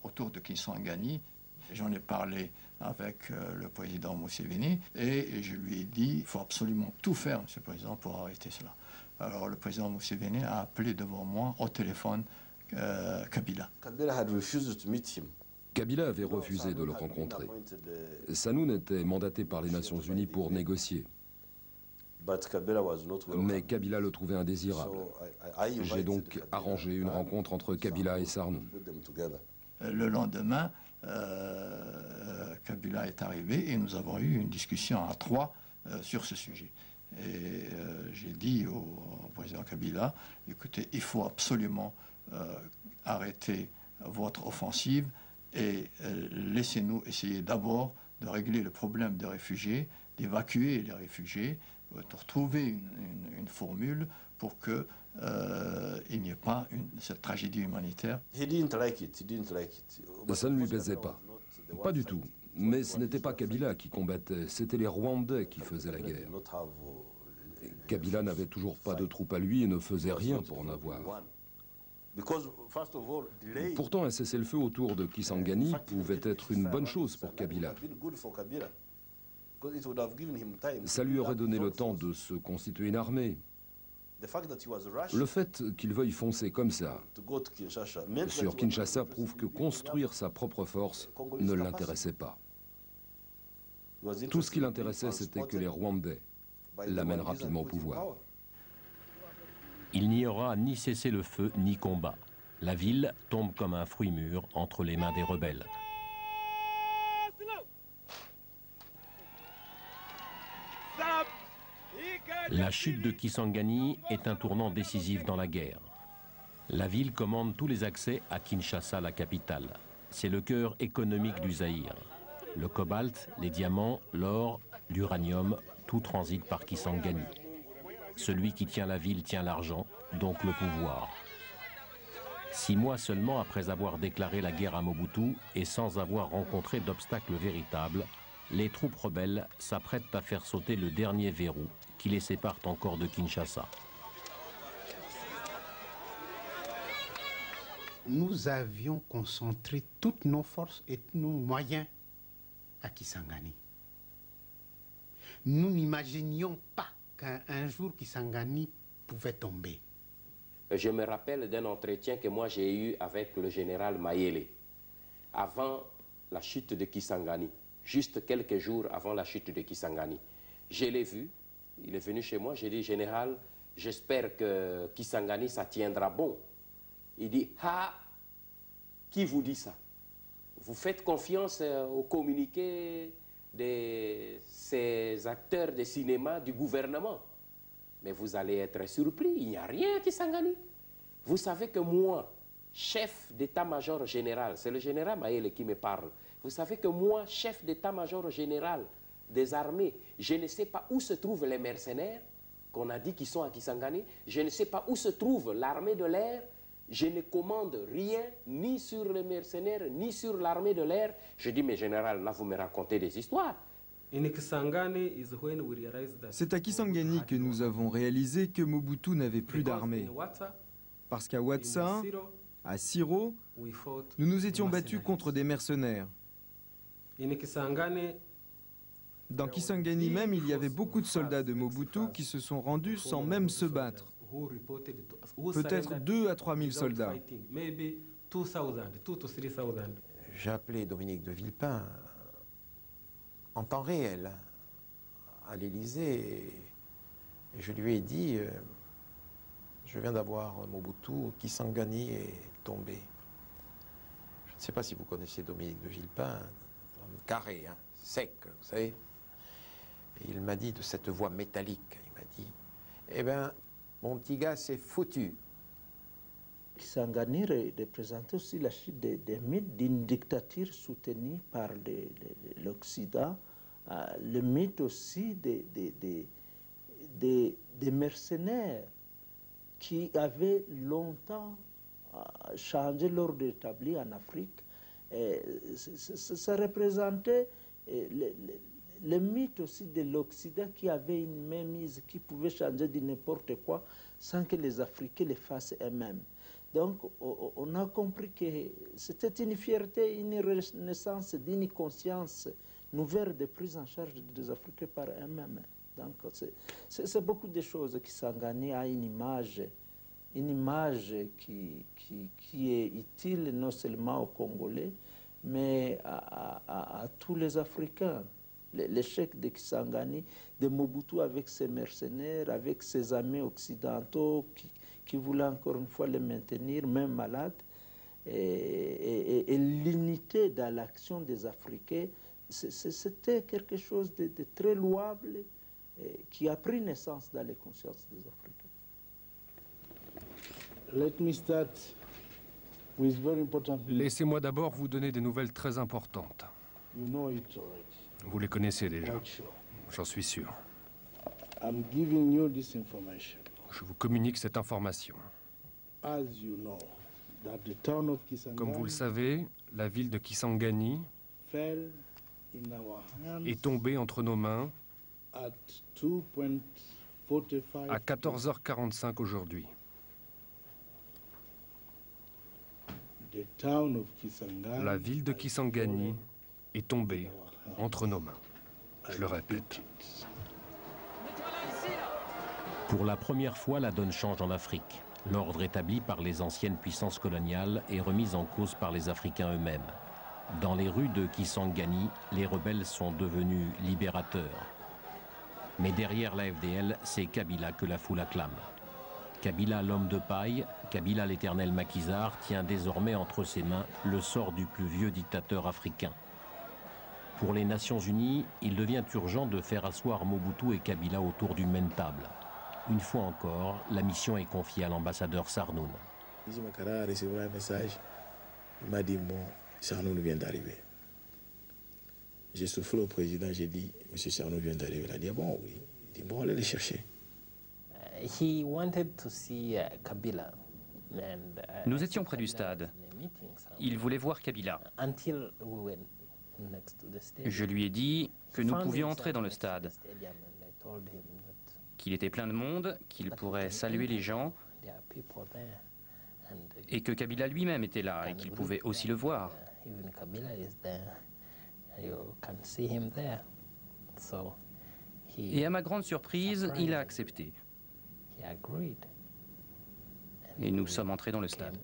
autour de Kisangani. J'en ai parlé avec le président Museveni et je lui ai dit il faut absolument tout faire, Monsieur le Président, pour arrêter cela. Alors le président Museveni a appelé devant moi au téléphone Kabila. Kabila avait refusé de le rencontrer. Sanoun était mandaté par les Nations Unies pour négocier. Mais Kabila le trouvait indésirable. J'ai donc arrangé une rencontre entre Kabila et Sarnoun. Le lendemain, Kabila est arrivé et nous avons eu une discussion à 3 sur ce sujet. Et j'ai dit au président Kabila, écoutez, il faut absolument arrêter votre offensive et laissez-nous essayer d'abord de régler le problème des réfugiés, d'évacuer les réfugiés, de trouver une formule pour que il n'y ait pas cette tragédie humanitaire. Ça ne lui plaisait pas. Pas du tout. Mais ce n'était pas Kabila qui combattait, c'était les Rwandais qui faisaient la guerre. Kabila n'avait toujours pas de troupes à lui et ne faisait rien pour en avoir. Pourtant, un cessez-le-feu autour de Kisangani pouvait être une bonne chose pour Kabila. Ça lui aurait donné le temps de se constituer une armée. Le fait qu'il veuille foncer comme ça sur Kinshasa prouve que construire sa propre force ne l'intéressait pas. Tout ce qui l'intéressait, c'était que les Rwandais l'amènent rapidement au pouvoir. Il n'y aura ni cessez-le-feu ni combat. La ville tombe comme un fruit mûr entre les mains des rebelles. La chute de Kisangani est un tournant décisif dans la guerre. La ville commande tous les accès à Kinshasa, la capitale. C'est le cœur économique du Zaïre. Le cobalt, les diamants, l'or, l'uranium, tout transite par Kisangani. Celui qui tient la ville tient l'argent, donc le pouvoir. 6 mois seulement après avoir déclaré la guerre à Mobutu et sans avoir rencontré d'obstacle véritable, les troupes rebelles s'apprêtent à faire sauter le dernier verrou qui les sépare encore de Kinshasa. Nous avions concentré toutes nos forces et tous nos moyens à Kisangani. Nous n'imaginions pas qu'un jour Kisangani pouvait tomber. Je me rappelle d'un entretien que moi j'ai eu avec le général Mayele, avant la chute de Kisangani, juste quelques jours avant la chute de Kisangani. Je l'ai vu, il est venu chez moi, j'ai dit, général, j'espère que Kisangani, ça tiendra bon. Il dit, ah, qui vous dit ça? Vous faites confiance au communiqué de ces acteurs de cinéma du gouvernement. Mais vous allez être surpris, il n'y a rien à Kisangani. Vous savez que moi, chef d'état-major général, c'est le général Mayele qui me parle, vous savez que moi, chef d'état-major général des armées, je ne sais pas où se trouvent les mercenaires qu'on a dit qu'ils sont à Kisangani, je ne sais pas où se trouve l'armée de l'air, je ne commande rien, ni sur les mercenaires, ni sur l'armée de l'air. Je dis, mais général, là, vous me racontez des histoires. C'est à Kisangani que nous avons réalisé que Mobutu n'avait plus d'armée. Parce qu'à Watsa, à Siro, nous nous étions battus contre des mercenaires. Dans Kisangani même, il y avait beaucoup de soldats de Mobutu qui se sont rendus sans même se battre. Peut-être 2 à 3 000 soldats. J'ai appelé Dominique de Villepin en temps réel à l'Élysée et je lui ai dit je viens d'avoir Mobutu, Kisangani est tombé. Je ne sais pas si vous connaissez Dominique de Villepin, carré, hein, sec, vous savez. Et il m'a dit de cette voix métallique, il m'a dit, eh bien, mon petit gars, c'est foutu. Kisangani représentait aussi la chute des mythes d'une dictature soutenue par l'Occident, le mythe aussi des mercenaires qui avaient longtemps changé l'ordre établi en Afrique. Ça représentait le mythe aussi de l'Occident qui avait une mainmise, qui pouvait changer de n'importe quoi sans que les Africains le fassent eux-mêmes. Donc on a compris que c'était une fierté, une renaissance d'une conscience nouvelle de prise en charge des Africains par eux-mêmes. Donc c'est beaucoup de choses qui s'engagent à une image qui est utile non seulement aux Congolais, mais à tous les Africains. L'échec de Kisangani, de Mobutu avec ses mercenaires, avec ses amis occidentaux qui voulaient encore une fois les maintenir, même malades, et l'unité dans l'action des Africains, c'était quelque chose de très louable qui a pris naissance dans les consciences des Africains. Laissez-moi d'abord vous donner des nouvelles très importantes. Vous les connaissez déjà, j'en suis sûr. Je vous communique cette information. Comme vous le savez, la ville de Kisangani est tombé entre nos mains à 14h45 aujourd'hui. La ville de Kisangani est tombée entre nos mains. Je le répète. Pour la première fois, la donne change en Afrique. L'ordre établi par les anciennes puissances coloniales est remis en cause par les Africains eux-mêmes. Dans les rues de Kisangani, les rebelles sont devenus libérateurs. Mais derrière la FDL, c'est Kabila que la foule acclame. Kabila, l'homme de paille, Kabila l'éternel maquisard, tient désormais entre ses mains le sort du plus vieux dictateur africain. Pour les Nations Unies, il devient urgent de faire asseoir Mobutu et Kabila autour d'une même table. Une fois encore, la mission est confiée à l'ambassadeur Sarnoun. Makara a reçu un message. Il m'a dit, bon, Sarnoun vient d'arriver. J'ai soufflé au président, j'ai dit, monsieur Sarnoun vient d'arriver. Il a dit, bon, oui. Il dit, bon, allez le chercher. Nous étions près du stade. Il voulait voir Kabila. Je lui ai dit que nous pouvions entrer dans le stade, qu'il était plein de monde, qu'il pourrait saluer les gens, et que Kabila lui-même était là et qu'il pouvait aussi le voir. Et à ma grande surprise, il a accepté. Et nous sommes entrés dans le stade.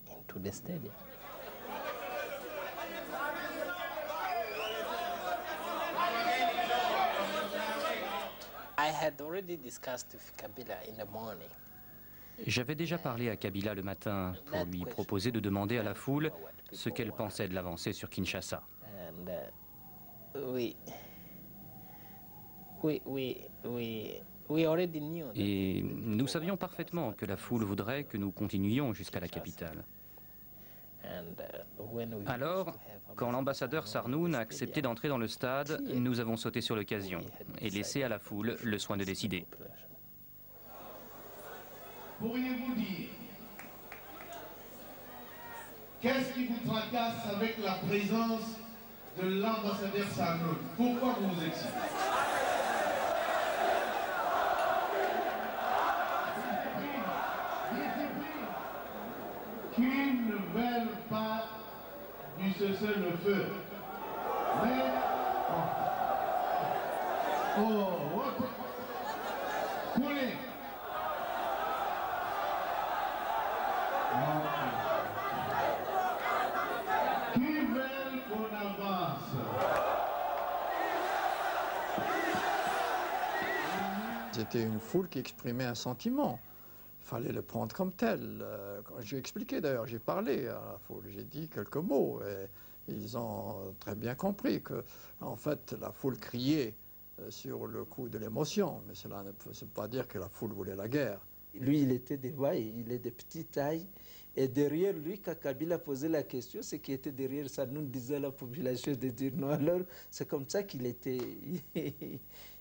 J'avais déjà parlé à Kabila le matin pour lui proposer de demander à la foule ce qu'elle pensait de l'avancée sur Kinshasa. Et nous savions parfaitement que la foule voudrait que nous continuions jusqu'à la capitale. Alors, quand l'ambassadeur Sarnoun a accepté d'entrer dans le stade, nous avons sauté sur l'occasion et laissé à la foule le soin de décider. Pourriez-vous dire qu'est-ce qui vous tracasse avec la présence de l'ambassadeur Sarnoun? Pourquoi vous vous excitez? Qu'ils ne veulent pas du cessez-le-feu. Mais... Coulez. Qui veulent qu'on avance? C'était une foule qui exprimait un sentiment. Il fallait le prendre comme tel. J'ai expliqué d'ailleurs, j'ai parlé à la foule, j'ai dit quelques mots. Et ils ont très bien compris que, en fait, la foule criait sur le coup de l'émotion. Mais cela ne peut pas dire que la foule voulait la guerre. Lui, il était de vaille, il est de petite taille. Et derrière lui, quand Kabila posait la question, ce qui était derrière ça, nous disait à la population de dire non. Alors, c'est comme ça qu'il était.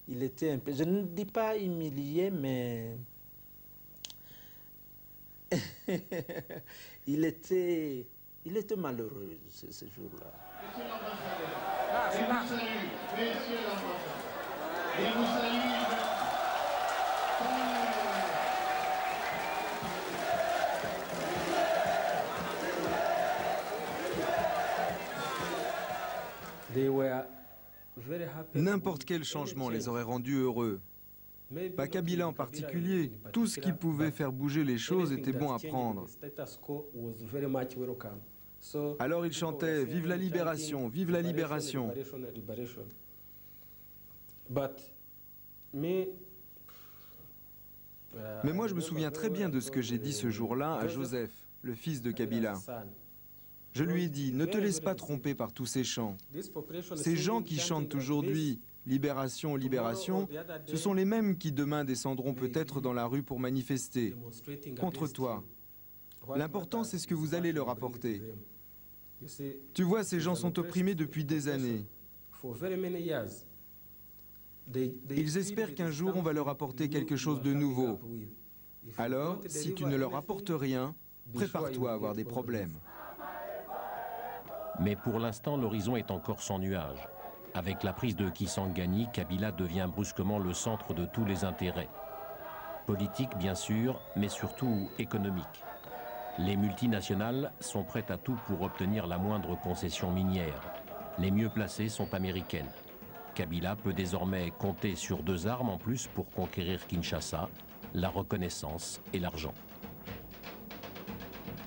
Il était un peu, je ne dis pas humilié, mais il était malheureux ce jour-là. Monsieur l'ambassadeur, je vous salue, monsieur l'ambassadeur, je vous salue. N'importe quel changement les aurait rendus heureux. Pas Kabila en particulier. Tout ce qui pouvait faire bouger les choses était bon à prendre. Alors il chantait « Vive la libération, vive la libération ». Mais moi je me souviens très bien de ce que j'ai dit ce jour-là à Joseph, le fils de Kabila. Je lui ai dit, ne te laisse pas tromper par tous ces chants. Ces gens qui chantent aujourd'hui « Libération, libération », ce sont les mêmes qui demain descendront peut-être dans la rue pour manifester contre toi. L'important, c'est ce que vous allez leur apporter. Tu vois, ces gens sont opprimés depuis des années. Ils espèrent qu'un jour, on va leur apporter quelque chose de nouveau. Alors, si tu ne leur apportes rien, prépare-toi à avoir des problèmes. Mais pour l'instant, l'horizon est encore sans nuages. Avec la prise de Kisangani, Kabila devient brusquement le centre de tous les intérêts. Politique bien sûr, mais surtout économique. Les multinationales sont prêtes à tout pour obtenir la moindre concession minière. Les mieux placées sont américaines. Kabila peut désormais compter sur 2 armes en plus pour conquérir Kinshasa, la reconnaissance et l'argent.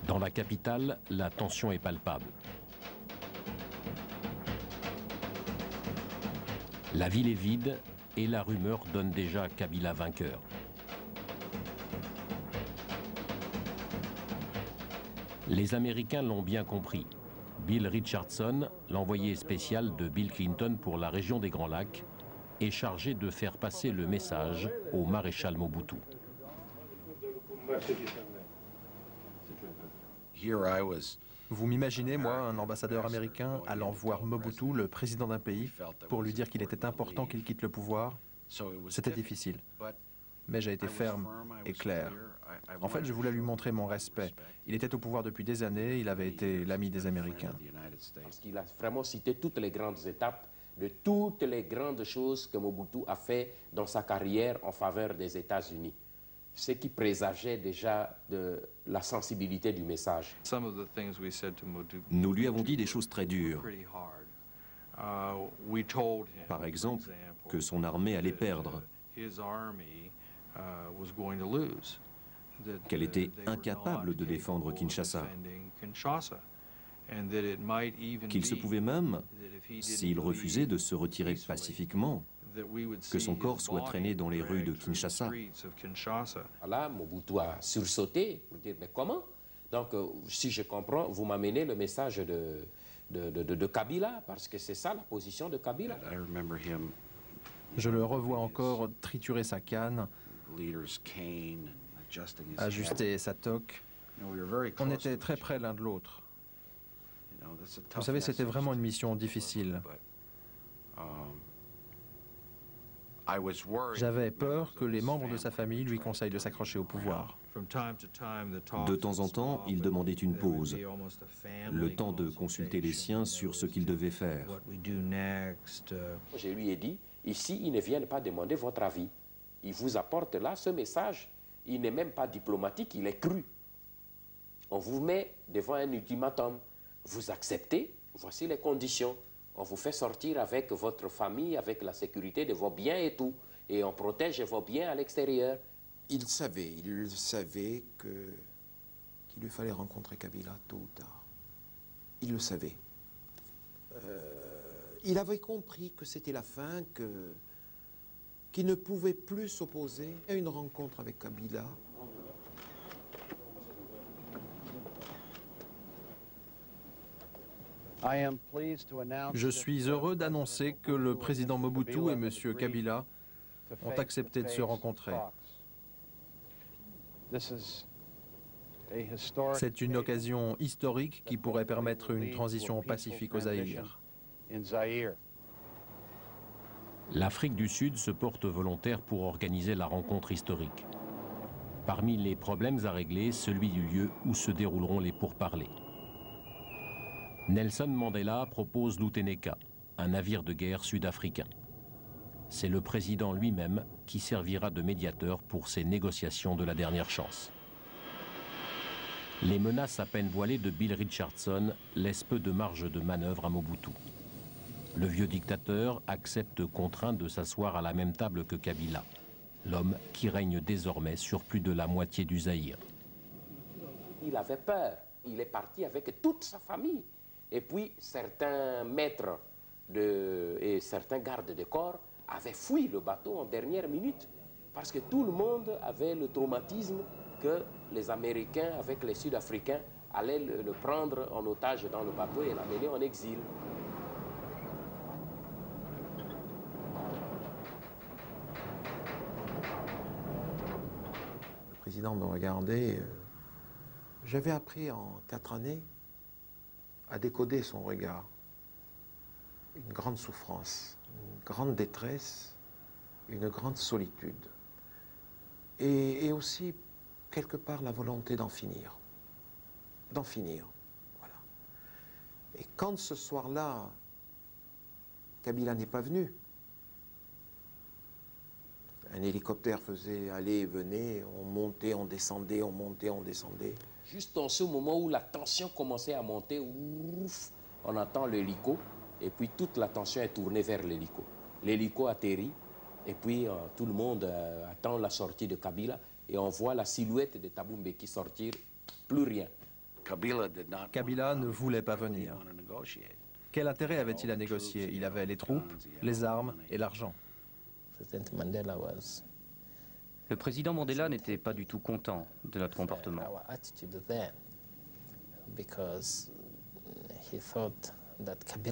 Dans la capitale, la tension est palpable. La ville est vide et la rumeur donne déjà Kabila vainqueur. Les Américains l'ont bien compris. Bill Richardson, l'envoyé spécial de Bill Clinton pour la région des Grands Lacs, est chargé de faire passer le message au maréchal Mobutu. Vous m'imaginez, moi, un ambassadeur américain allant voir Mobutu, le président d'un pays, pour lui dire qu'il était important qu'il quitte le pouvoir? C'était difficile. Mais j'ai été ferme et clair. En fait, je voulais lui montrer mon respect. Il était au pouvoir depuis des années, il avait été l'ami des Américains. Parce qu'il a vraiment cité toutes les grandes étapes de toutes les grandes choses que Mobutu a fait dans sa carrière en faveur des États-Unis. Ce qui présageait déjà de la sensibilité du message. Nous lui avons dit des choses très dures. Par exemple, que son armée allait perdre, qu'elle était incapable de défendre Kinshasa, qu'il se pouvait même, s'il refusait de se retirer pacifiquement, que son corps soit traîné dans les rues de Kinshasa. Là, Mobutu a sursauté pour dire, mais comment? Donc, si je comprends, vous m'amenez le message de Kabila, parce que c'est ça la position de Kabila. Je le revois encore triturer sa canne, ajuster sa toque. On était très près l'un de l'autre. Vous savez, c'était vraiment une mission difficile. J'avais peur que les membres de sa famille lui conseillent de s'accrocher au pouvoir. De temps en temps, il demandait une pause, le temps de consulter les siens sur ce qu'il devait faire. Je lui ai dit, ici, ils ne viennent pas demander votre avis. Ils vous apportent là ce message. Il n'est même pas diplomatique, il est cru. On vous met devant un ultimatum. Vous acceptez, voici les conditions. On vous fait sortir avec votre famille, avec la sécurité de vos biens et tout. Et on protège vos biens à l'extérieur. Il savait qu'il lui fallait rencontrer Kabila tôt ou tard. Il le savait. Il avait compris que c'était la fin, qu'il ne pouvait plus s'opposer à une rencontre avec Kabila. Je suis heureux d'annoncer que le président Mobutu et M. Kabila ont accepté de se rencontrer. C'est une occasion historique qui pourrait permettre une transition pacifique au Zaïre. L'Afrique du Sud se porte volontaire pour organiser la rencontre historique. Parmi les problèmes à régler, celui du lieu où se dérouleront les pourparlers. Nelson Mandela propose l'Uteneka, un navire de guerre sud-africain. C'est le président lui-même qui servira de médiateur pour ces négociations de la dernière chance. Les menaces à peine voilées de Bill Richardson laissent peu de marge de manœuvre à Mobutu. Le vieux dictateur accepte contraint de s'asseoir à la même table que Kabila, l'homme qui règne désormais sur plus de la moitié du Zaïre. Il avait peur, il est parti avec toute sa famille. Et puis certains maîtres et certains gardes de corps avaient fui le bateau en dernière minute parce que tout le monde avait le traumatisme que les Américains avec les Sud-Africains allaient le prendre en otage dans le bateau et l'amener en exil. Le président me regardait. J'avais appris en 4 années à décoder son regard. Une grande souffrance, une grande détresse, une grande solitude. Et aussi, quelque part, la volonté d'en finir. D'en finir, voilà. Et quand ce soir-là, Kabila n'est pas venu. Un hélicoptère faisait aller et venait, on montait, on descendait, on montait, on descendait. Juste en ce moment où la tension commençait à monter, ouf, on entend l'hélico, et puis toute l'attention est tournée vers l'hélico. L'hélico atterrit, et puis tout le monde attend la sortie de Kabila, et on voit la silhouette de Thabo Mbeki sortir, plus rien. Kabila ne voulait pas venir. Quel intérêt avait-il à négocier? Il avait les troupes, les armes et l'argent. Le président Mandela n'était pas du tout content de notre comportement.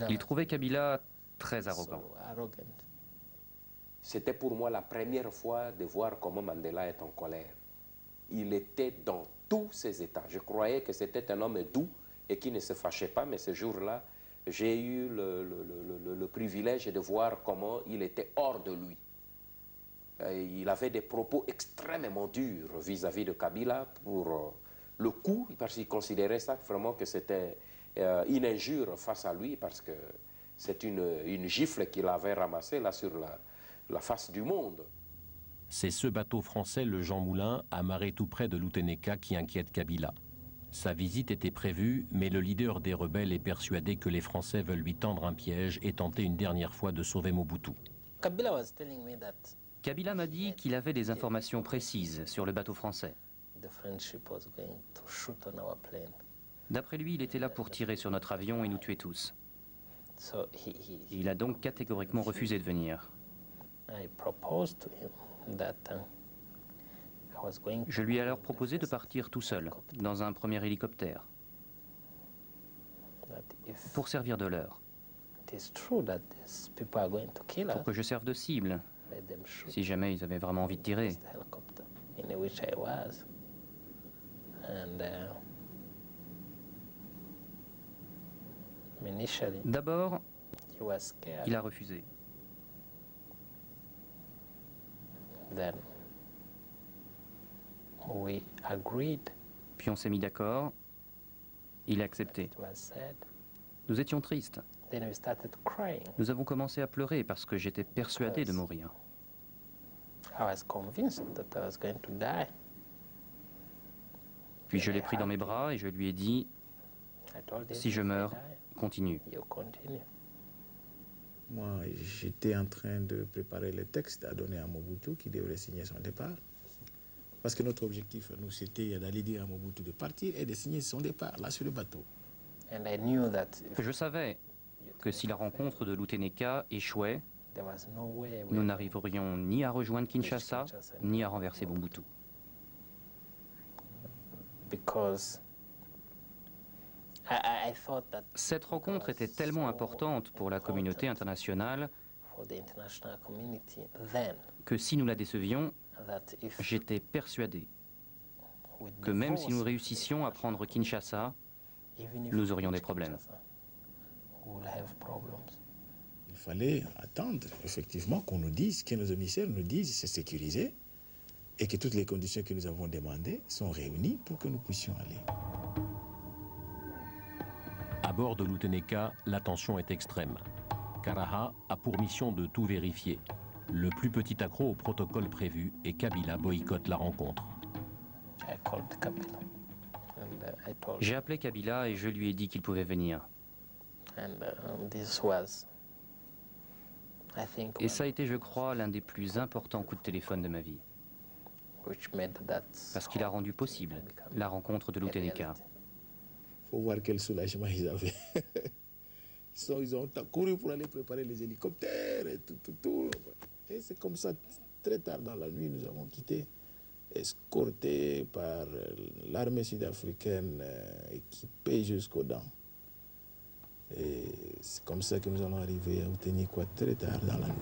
Il trouvait Kabila très arrogant. C'était pour moi la première fois de voir comment Mandela est en colère. Il était dans tous ses états. Je croyais que c'était un homme doux et qui ne se fâchait pas, mais ce jour-là, j'ai eu le privilège de voir comment il était hors de lui. Il avait des propos extrêmement durs vis-à-vis de Kabila pour le coup, parce qu'il considérait ça vraiment que c'était une injure face à lui, parce que c'est une gifle qu'il avait ramassée là sur la face du monde. C'est ce bateau français, le Jean Moulin, amarré tout près de l'Outénéka, qui inquiète Kabila. Sa visite était prévue, mais le leader des rebelles est persuadé que les Français veulent lui tendre un piège et tenter une dernière fois de sauver Mobutu. Kabila m'a dit qu'il avait des informations précises sur le bateau français. D'après lui, il était là pour tirer sur notre avion et nous tuer tous. Il a donc catégoriquement refusé de venir. Je lui ai alors proposé de partir tout seul, dans un premier hélicoptère, pour servir de leurre, pour que je serve de cible, si jamais ils avaient vraiment envie de tirer. D'abord, il a refusé. Puis on s'est mis d'accord. Il a accepté. Nous étions tristes. Nous avons commencé à pleurer parce que j'étais persuadé de mourir. Puis je l'ai pris dans mes bras et je lui ai dit, si je meurs, continue. Moi, j'étais en train de préparer le texte à donner à Mobutu qui devrait signer son départ. Parce que notre objectif, nous, c'était d'aller dire à Mobutu de partir et de signer son départ, là, sur le bateau. Je savais que si la rencontre de l'Outénéka échouait, nous n'arriverions ni à rejoindre Kinshasa, ni à renverser Mobutu. Cette rencontre était tellement importante pour la communauté internationale que si nous la décevions, j'étais persuadé que même si nous réussissions à prendre Kinshasa, nous aurions des problèmes. Il fallait attendre, effectivement, qu'on nous dise, que nos émissaires nous disent c'est sécurisé et que toutes les conditions que nous avons demandées sont réunies pour que nous puissions aller. À bord de l'Outénéka, la tension est extrême. Karaha a pour mission de tout vérifier. Le plus petit accroc au protocole prévu et Kabila boycotte la rencontre. J'ai appelé Kabila et je lui ai dit qu'il pouvait venir. Et ça a été, je crois, l'un des plus importants coups de téléphone de ma vie. Parce qu'il a rendu possible la rencontre de l'Outénéka. Il faut voir quel soulagement ils avaient. Ils ont couru pour aller préparer les hélicoptères et tout. Et c'est comme ça, très tard dans la nuit, nous avons quitté, escortés par l'armée sud-africaine équipée jusqu'aux dents. Et c'est comme ça que nous allons arriver à Outénéka très tard dans la nuit.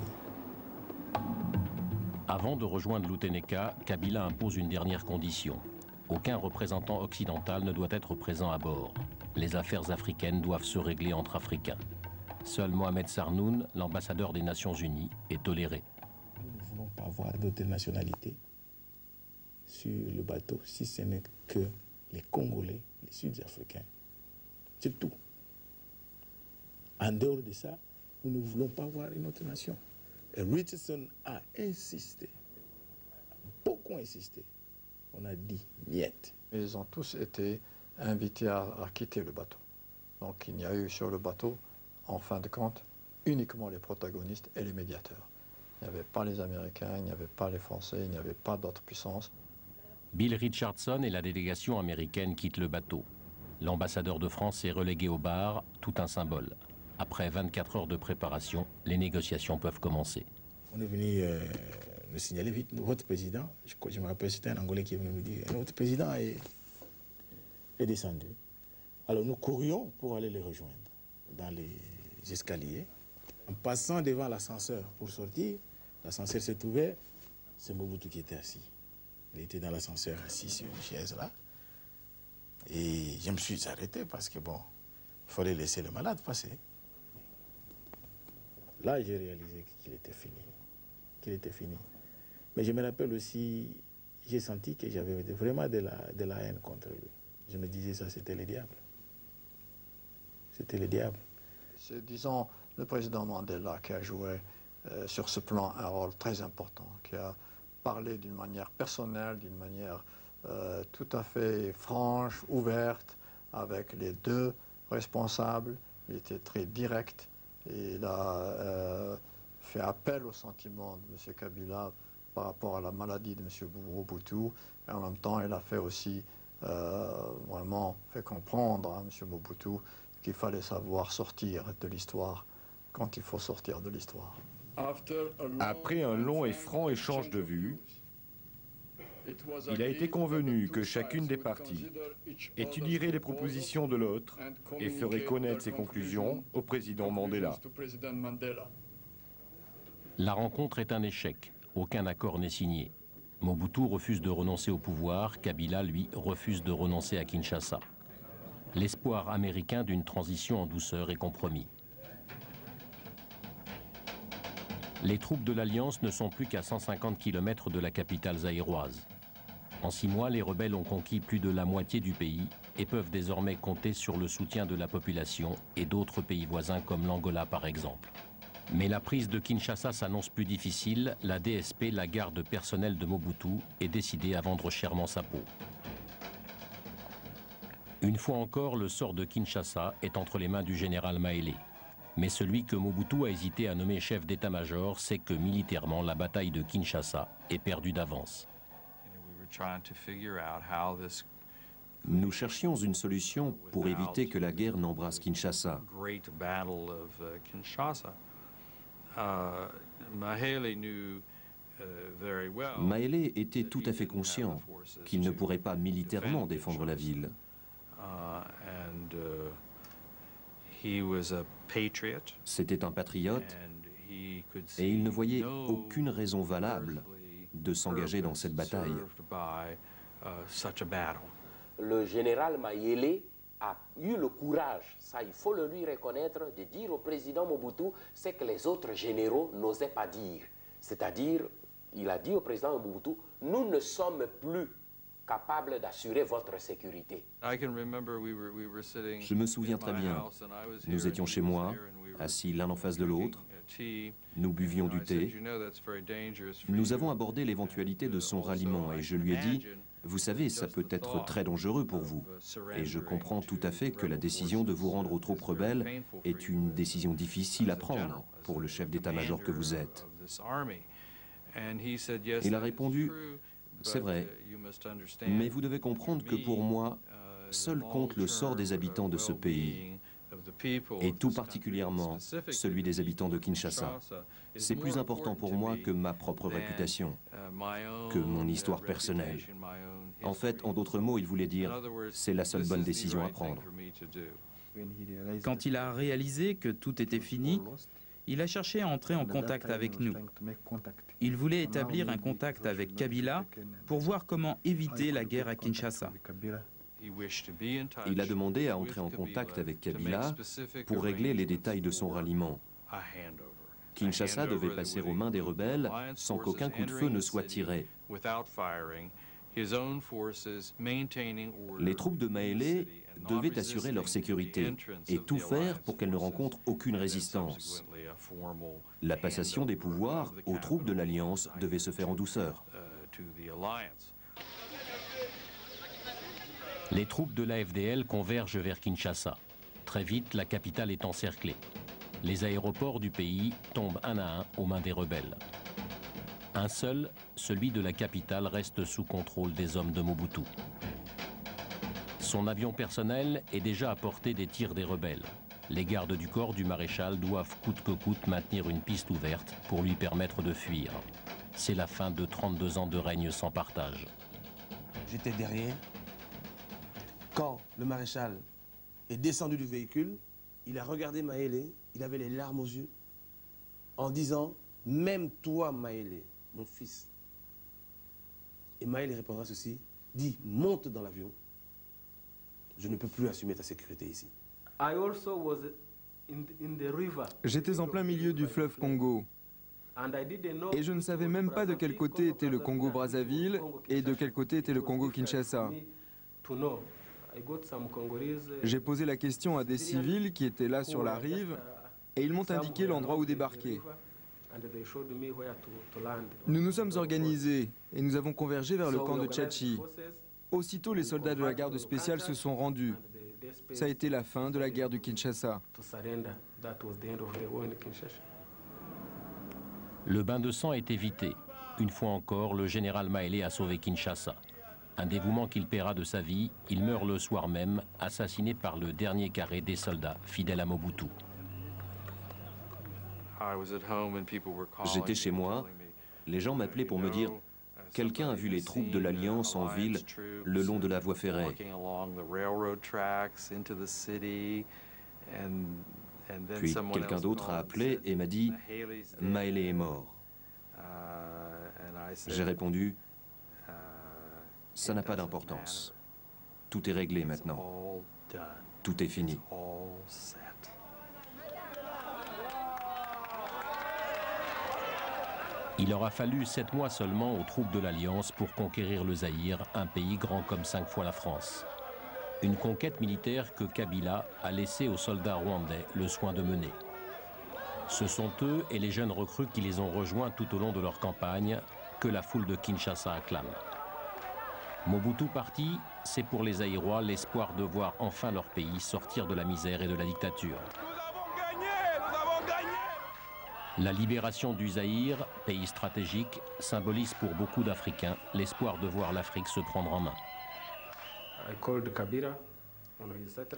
Avant de rejoindre l'Outénéka, Kabila impose une dernière condition. Aucun représentant occidental ne doit être présent à bord. Les affaires africaines doivent se régler entre Africains. Seul Mohamed Sarnoun, l'ambassadeur des Nations Unies, est toléré. Nous ne voulons pas voir d'autres nationalités sur le bateau, si ce n'est que les Congolais, les Sud-Africains. C'est tout. En dehors de ça, Nous ne voulons pas voir une autre nation. Et Richardson a insisté, beaucoup insisté. On a dit niet. Ils ont tous été invités à quitter le bateau. Donc il n'y a eu sur le bateau, en fin de compte, uniquement les protagonistes et les médiateurs. Il n'y avait pas les Américains, il n'y avait pas les Français, il n'y avait pas d'autres puissances. Bill Richardson et la délégation américaine quittent le bateau. L'ambassadeur de France est relégué au bar, tout un symbole. Après 24 heures de préparation, les négociations peuvent commencer. On est venu me signaler vite, votre président, je me rappelle, c'était un Angolais qui est venu me dire, notre président est descendu. Alors nous courions pour aller les rejoindre dans les escaliers. En passant devant l'ascenseur pour sortir, l'ascenseur s'est ouvert, c'est Mobutu qui était assis. Il était dans l'ascenseur assis sur une chaise là. Et je me suis arrêté parce que bon, il fallait laisser le malade passer. Là, j'ai réalisé qu'il était fini. Qu'il était fini. Mais je me rappelle aussi, j'ai senti que j'avais vraiment de la haine contre lui. Je me disais ça, c'était le diable. C'était le diable. C'est, disons, le président Mandela qui a joué sur ce plan un rôle très important, qui a parlé d'une manière personnelle, d'une manière tout à fait franche, ouverte, avec les deux responsables. Il était très direct et il a fait appel au sentiment de M. Kabila par rapport à la maladie de M. Mobutu. Et en même temps, il a fait aussi vraiment fait comprendre à M. Mobutu qu'il fallait savoir sortir de l'histoire quand il faut sortir de l'histoire. Après un long et franc échange de vues, il a été convenu que chacune des parties étudierait les propositions de l'autre et ferait connaître ses conclusions au président Mandela. La rencontre est un échec. Aucun accord n'est signé. Mobutu refuse de renoncer au pouvoir, Kabila, lui, refuse de renoncer à Kinshasa. L'espoir américain d'une transition en douceur est compromis. Les troupes de l'Alliance ne sont plus qu'à 150 km de la capitale zaïroise. En 6 mois, les rebelles ont conquis plus de la moitié du pays et peuvent désormais compter sur le soutien de la population et d'autres pays voisins comme l'Angola par exemple. Mais la prise de Kinshasa s'annonce plus difficile. La DSP, la garde personnelle de Mobutu, est décidée à vendre chèrement sa peau. Une fois encore, le sort de Kinshasa est entre les mains du général Maélé. Mais celui que Mobutu a hésité à nommer chef d'état-major sait que militairement, la bataille de Kinshasa est perdue d'avance. Nous cherchions une solution pour éviter que la guerre n'embrasse Kinshasa. Maélé était tout à fait conscient qu'il ne pourrait pas militairement défendre la ville. C'était un patriote et il ne voyait aucune raison valable de s'engager dans cette bataille. Le général Mayele a eu le courage, ça il faut le lui reconnaître, de dire au président Mobutu ce que les autres généraux n'osaient pas dire. C'est-à-dire, il a dit au président Mobutu, nous ne sommes plus capables d'assurer votre sécurité. Je me souviens très bien. Nous étions chez moi, assis l'un en face de l'autre. Nous buvions du thé. Nous avons abordé l'éventualité de son ralliement et je lui ai dit, vous savez, ça peut être très dangereux pour vous. Et je comprends tout à fait que la décision de vous rendre aux troupes rebelles est une décision difficile à prendre pour le chef d'état-major que vous êtes. Il a répondu, c'est vrai, mais vous devez comprendre que pour moi, seul compte le sort des habitants de ce pays, et tout particulièrement celui des habitants de Kinshasa. C'est plus important pour moi que ma propre réputation, que mon histoire personnelle. En fait, en d'autres mots, il voulait dire, c'est la seule bonne décision à prendre. Quand il a réalisé que tout était fini, il a cherché à entrer en contact avec nous. Il voulait établir un contact avec Kabila pour voir comment éviter la guerre à Kinshasa. Il a demandé à entrer en contact avec Kabila pour régler les détails de son ralliement. Kinshasa devait passer aux mains des rebelles sans qu'aucun coup de feu ne soit tiré. Les troupes de Maélé devaient assurer leur sécurité et tout faire pour qu'elles ne rencontrent aucune résistance. La passation des pouvoirs aux troupes de l'Alliance devait se faire en douceur. Les troupes de l'AFDL convergent vers Kinshasa. Très vite, la capitale est encerclée. Les aéroports du pays tombent un à un aux mains des rebelles. Un seul, celui de la capitale, reste sous contrôle des hommes de Mobutu. Son avion personnel est déjà à portée des tirs des rebelles. Les gardes du corps du maréchal doivent coûte que coûte maintenir une piste ouverte pour lui permettre de fuir. C'est la fin de 32 ans de règne sans partage. J'étais derrière. Quand le maréchal est descendu du véhicule, il a regardé Maélé, il avait les larmes aux yeux, en disant « Même toi, Maélé, mon fils ». Et Maélé répondra ceci, dit « Monte dans l'avion, je ne peux plus assumer ta sécurité ici ». J'étais en plein milieu du fleuve Congo. Et je ne savais même pas de quel côté était le Congo-Brazzaville et de quel côté était le Congo-Kinshasa. J'ai posé la question à des civils qui étaient là sur la rive et ils m'ont indiqué l'endroit où débarquer. Nous nous sommes organisés et nous avons convergé vers le camp de Tchatchi. Aussitôt, les soldats de la garde spéciale se sont rendus. Ça a été la fin de la guerre du Kinshasa. Le bain de sang est évité. Une fois encore, le général Maélé a sauvé Kinshasa. Un dévouement qu'il paiera de sa vie, il meurt le soir même, assassiné par le dernier carré des soldats fidèles à Mobutu. J'étais chez moi, les gens m'appelaient pour me dire « Quelqu'un a vu les troupes de l'Alliance en ville le long de la voie ferrée ». Puis quelqu'un d'autre a appelé et m'a dit « Maélé est mort ». J'ai répondu « Ça n'a pas d'importance. Tout est réglé maintenant. Tout est fini. » Il aura fallu 7 mois seulement aux troupes de l'Alliance pour conquérir le Zaïre, un pays grand comme 5 fois la France. Une conquête militaire que Kabila a laissé aux soldats rwandais le soin de mener. Ce sont eux et les jeunes recrues qui les ont rejoints tout au long de leur campagne que la foule de Kinshasa acclame. Mobutu parti, c'est pour les Zaïrois l'espoir de voir enfin leur pays sortir de la misère et de la dictature. La libération du Zaïre, pays stratégique, symbolise pour beaucoup d'Africains l'espoir de voir l'Afrique se prendre en main.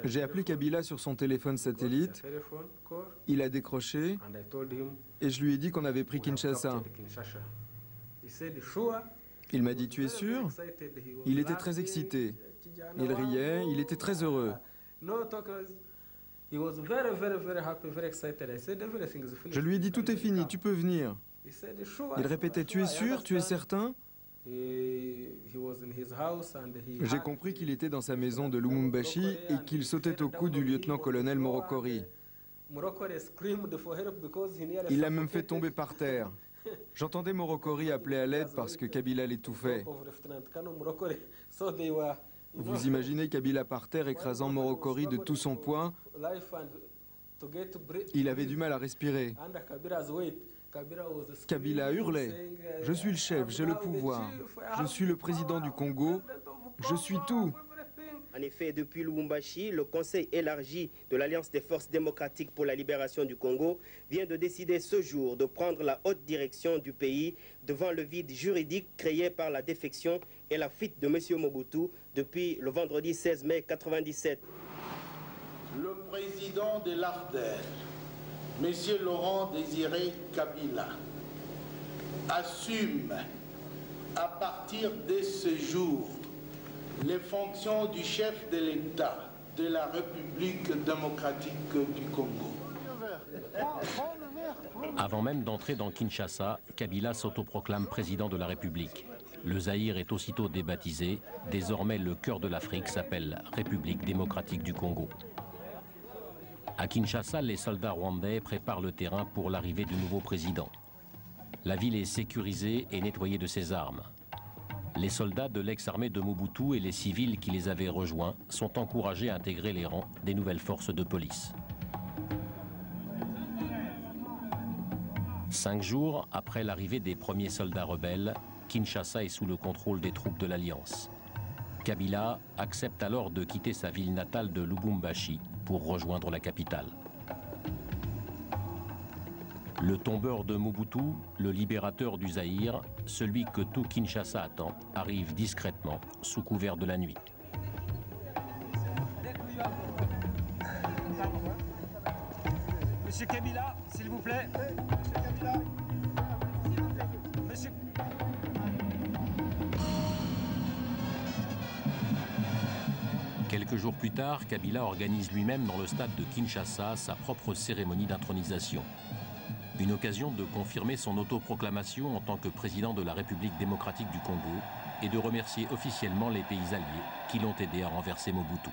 J'ai appelé Kabila sur son téléphone satellite, il a décroché et je lui ai dit qu'on avait pris Kinshasa. Il m'a dit « Tu es sûr ?» Il était très excité, il riait, il était très heureux. Je lui ai dit « Tout est fini, tu peux venir ». Il répétait « Tu es sûr, tu es certain ?» J'ai compris qu'il était dans sa maison de Lumumbashi et qu'il sautait au cou du lieutenant-colonel Morokori. Il l'a même fait tomber par terre. J'entendais Morokori appeler à l'aide parce que Kabila l'étouffait. Vous imaginez Kabila par terre écrasant Morokori de tout son poids. Il avait du mal à respirer. Kabila hurlait « Je suis le chef, j'ai le pouvoir. Je suis le président du Congo. Je suis tout. » En effet, depuis Lubumbashi, le Conseil élargi de l'Alliance des forces démocratiques pour la libération du Congo vient de décider ce jour de prendre la haute direction du pays devant le vide juridique créé par la défection et la fuite de M. Mobutu depuis le vendredi 16 mai 1997. Le président de l'AFDEL, M. Laurent Désiré Kabila, assume à partir de ce jour les fonctions du chef de l'État de la République démocratique du Congo. Avant même d'entrer dans Kinshasa, Kabila s'autoproclame président de la République. Le Zaïre est aussitôt débaptisé. Désormais, le cœur de l'Afrique s'appelle République démocratique du Congo. À Kinshasa, les soldats rwandais préparent le terrain pour l'arrivée du nouveau président. La ville est sécurisée et nettoyée de ses armes. Les soldats de l'ex-armée de Mobutu et les civils qui les avaient rejoints sont encouragés à intégrer les rangs des nouvelles forces de police. 5 jours après l'arrivée des premiers soldats rebelles, Kinshasa est sous le contrôle des troupes de l'Alliance. Kabila accepte alors de quitter sa ville natale de Lubumbashi pour rejoindre la capitale. Le tombeur de Mobutu, le libérateur du Zaïre, celui que tout Kinshasa attend, arrive discrètement, sous couvert de la nuit. Monsieur Kabila, s'il vous plaît. Monsieur... Quelques jours plus tard, Kabila organise lui-même dans le stade de Kinshasa sa propre cérémonie d'intronisation. Une occasion de confirmer son autoproclamation en tant que président de la République démocratique du Congo et de remercier officiellement les pays alliés qui l'ont aidé à renverser Mobutu.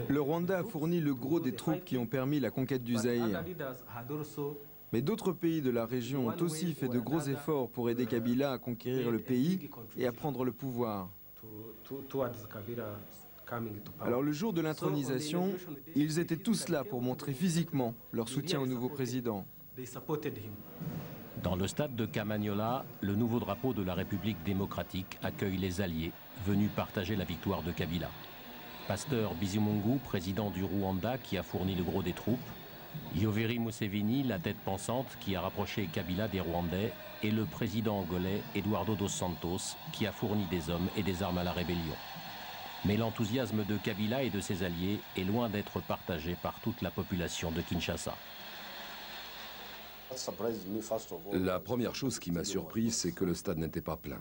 Le Rwanda a fourni le gros des troupes qui ont permis la conquête du Zaïre. Mais d'autres pays de la région ont aussi fait de gros efforts pour aider Kabila à conquérir le pays et à prendre le pouvoir. Alors le jour de l'intronisation, ils étaient tous là pour montrer physiquement leur soutien au nouveau président. Dans le stade de Kamanyola, le nouveau drapeau de la République démocratique accueille les alliés venus partager la victoire de Kabila. Pasteur Bizimungu, président du Rwanda qui a fourni le gros des troupes, Yoweri Museveni, la tête pensante qui a rapproché Kabila des Rwandais, et le président angolais Eduardo dos Santos qui a fourni des hommes et des armes à la rébellion. Mais l'enthousiasme de Kabila et de ses alliés est loin d'être partagé par toute la population de Kinshasa. La première chose qui m'a surpris, c'est que le stade n'était pas plein.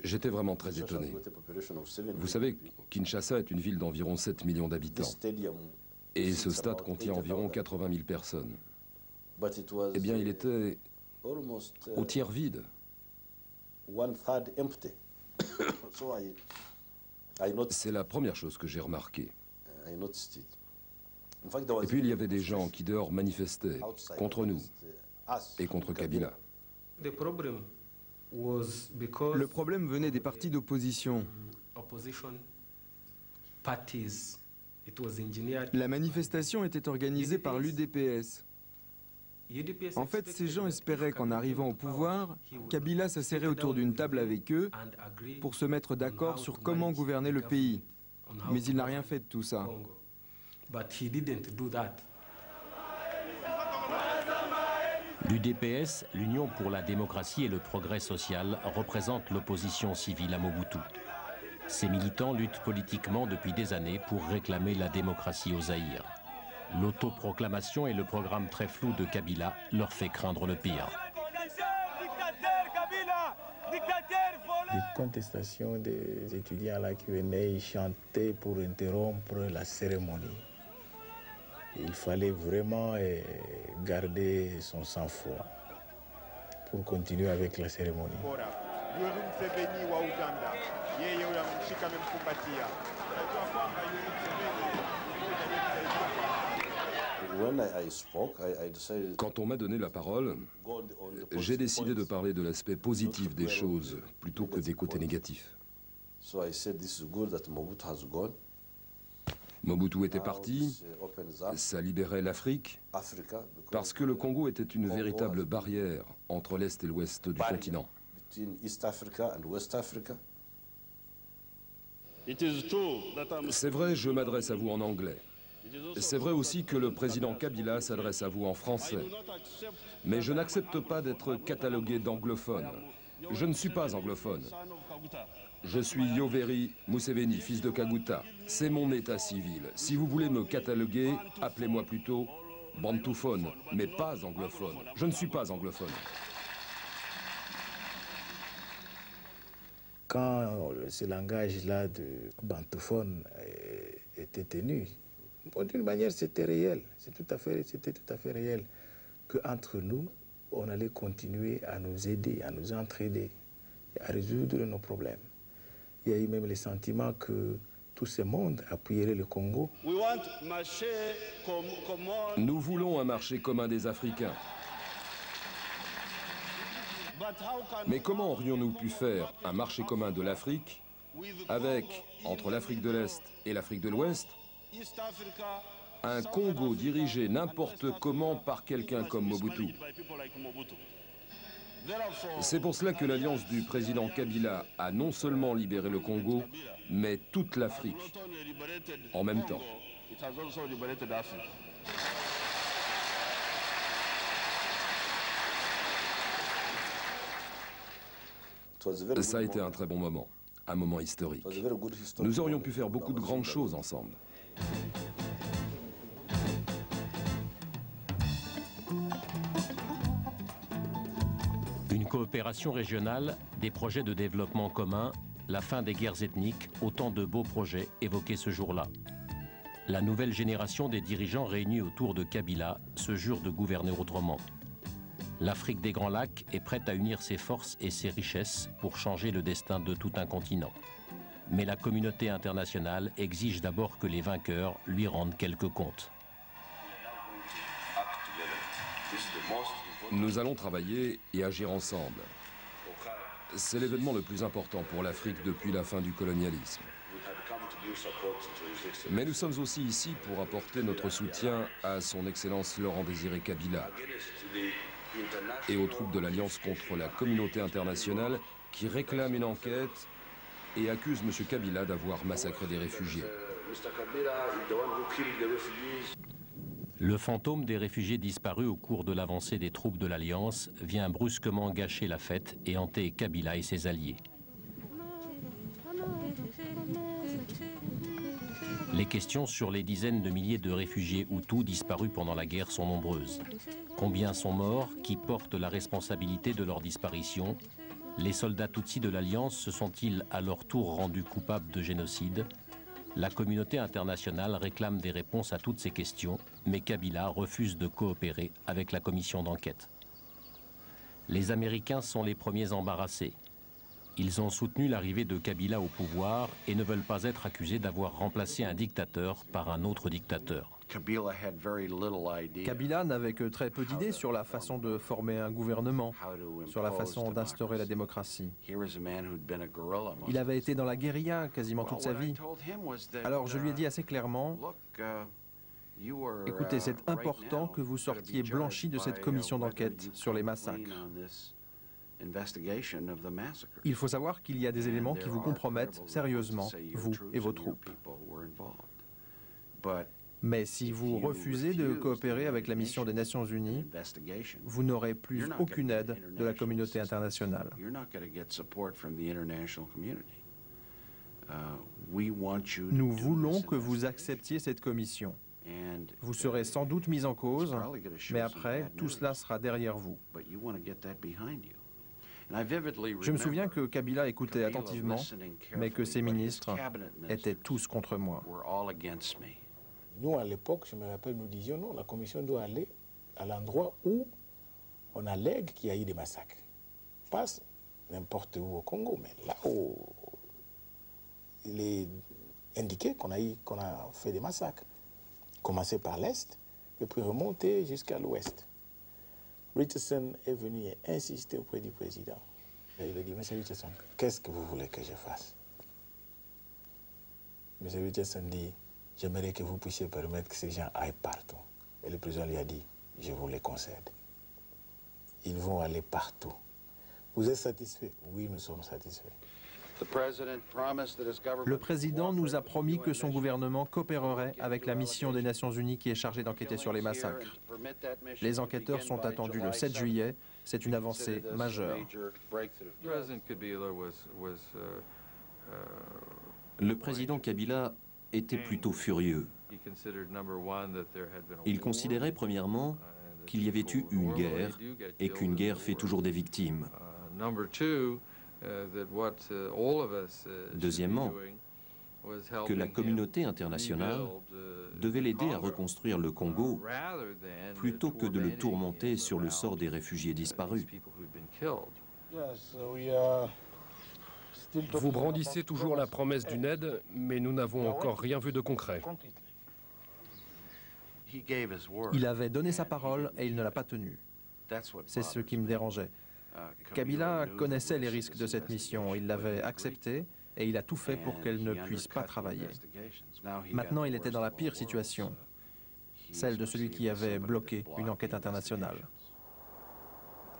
J'étais vraiment très étonné. Vous savez, Kinshasa est une ville d'environ 7 millions d'habitants. Et ce stade contient environ 80 000 personnes. Eh bien, il était au tiers vide. C'est la première chose que j'ai remarquée. Et puis il y avait des gens qui dehors manifestaient contre nous et contre Kabila. Le problème venait des partis d'opposition. La manifestation était organisée par l'UDPS. En fait, ces gens espéraient qu'en arrivant au pouvoir, Kabila s'asserrait autour d'une table avec eux pour se mettre d'accord sur comment gouverner le pays. Mais il n'a rien fait de tout ça. L'UDPS, l'Union pour la démocratie et le progrès social, représente l'opposition civile à Mobutu. Ces militants luttent politiquement depuis des années pour réclamer la démocratie au Zaïre. L'autoproclamation et le programme très flou de Kabila leur fait craindre le pire. Des contestations des étudiants là qui venaient chanter pour interrompre la cérémonie. Il fallait vraiment garder son sang-froid pour continuer avec la cérémonie. Quand on m'a donné la parole, j'ai décidé de parler de l'aspect positif des choses plutôt que des côtés négatifs. Mobutu était parti, ça libérait l'Afrique, parce que le Congo était une véritable barrière entre l'Est et l'Ouest du continent. C'est vrai, je m'adresse à vous en anglais. C'est vrai aussi que le président Kabila s'adresse à vous en français. Mais je n'accepte pas d'être catalogué d'anglophone. Je ne suis pas anglophone. Je suis Yoweri Museveni, fils de Kaguta. C'est mon état civil. Si vous voulez me cataloguer, appelez-moi plutôt bantophone, mais pas anglophone. Je ne suis pas anglophone. Quand ce langage-là de bantophone était tenu, d'une manière, c'était réel. C'était tout à fait réel qu'entre nous, on allait continuer à nous aider, à nous entraider, à résoudre nos problèmes. Il y a eu même le sentiment que tout ce monde appuierait le Congo. Nous voulons un marché commun des Africains. Mais comment aurions-nous pu faire un marché commun de l'Afrique avec, entre l'Afrique de l'Est et l'Afrique de l'Ouest, un Congo dirigé n'importe comment par quelqu'un comme Mobutu? C'est pour cela que l'alliance du président Kabila a non seulement libéré le Congo, mais toute l'Afrique en même temps. Ça a été un très bon moment, un moment historique. Nous aurions pu faire beaucoup de grandes choses ensemble. Une coopération régionale, des projets de développement communs, la fin des guerres ethniques, autant de beaux projets évoqués ce jour-là. La nouvelle génération des dirigeants réunis autour de Kabila se jure de gouverner autrement. L'Afrique des Grands Lacs est prête à unir ses forces et ses richesses pour changer le destin de tout un continent. Mais la communauté internationale exige d'abord que les vainqueurs lui rendent quelques comptes. Nous allons travailler et agir ensemble. C'est l'événement le plus important pour l'Afrique depuis la fin du colonialisme. Mais nous sommes aussi ici pour apporter notre soutien à son Excellence Laurent-Désiré Kabila et aux troupes de l'Alliance contre la communauté internationale qui réclament une enquête et accusent M. Kabila d'avoir massacré des réfugiés. Le fantôme des réfugiés disparus au cours de l'avancée des troupes de l'Alliance vient brusquement gâcher la fête et hanter Kabila et ses alliés. Les questions sur les dizaines de milliers de réfugiés Hutus disparus pendant la guerre sont nombreuses. Combien sont morts? Qui porte la responsabilité de leur disparition? Les soldats Tutsis de l'Alliance se sont-ils à leur tour rendus coupables de génocide? La communauté internationale réclame des réponses à toutes ces questions, mais Kabila refuse de coopérer avec la commission d'enquête. Les Américains sont les premiers embarrassés. Ils ont soutenu l'arrivée de Kabila au pouvoir et ne veulent pas être accusés d'avoir remplacé un dictateur par un autre dictateur. Kabila n'avait que très peu d'idées sur la façon de former un gouvernement, sur la façon d'instaurer la démocratie. Il avait été dans la guérilla quasiment toute sa vie. Alors je lui ai dit assez clairement, écoutez, c'est important que vous sortiez blanchi de cette commission d'enquête sur les massacres. Il faut savoir qu'il y a des éléments qui vous compromettent sérieusement, vous et vos troupes. Mais si vous refusez de coopérer avec la mission des Nations Unies, vous n'aurez plus aucune aide de la communauté internationale. Nous voulons que vous acceptiez cette commission. Vous serez sans doute mis en cause, mais après, tout cela sera derrière vous. Je me souviens que Kabila écoutait attentivement, mais que ses ministres étaient tous contre moi. Nous, à l'époque, je me rappelle, nous disions non, la commission doit aller à l'endroit où on allègue qu'il y a eu des massacres. Pas n'importe où au Congo, mais là où il est indiqué qu'on a fait des massacres. Commencer par l'Est et puis remonter jusqu'à l'Ouest. Richardson est venu et insisté auprès du président. Et il a dit, M. Richardson, qu'est-ce que vous voulez que je fasse? M. Richardson dit, j'aimerais que vous puissiez permettre que ces gens aillent partout. Et le président lui a dit, je vous les concède. Ils vont aller partout. Vous êtes satisfait? Oui, nous sommes satisfaits. Le président nous a promis que son gouvernement coopérerait avec la mission des Nations Unies qui est chargée d'enquêter sur les massacres. Les enquêteurs sont attendus le 7 juillet. C'est une avancée majeure. Le président Kabila était plutôt furieux. Il considérait premièrement qu'il y avait eu une guerre et qu'une guerre fait toujours des victimes. Deuxièmement, que la communauté internationale devait l'aider à reconstruire le Congo plutôt que de le tourmenter sur le sort des réfugiés disparus. Vous brandissez toujours la promesse d'une aide, mais nous n'avons encore rien vu de concret. Il avait donné sa parole et il ne l'a pas tenue. C'est ce qui me dérangeait. Kabila connaissait les risques de cette mission, il l'avait acceptée et il a tout fait pour qu'elle ne puisse pas travailler. Maintenant, il était dans la pire situation, celle de celui qui avait bloqué une enquête internationale.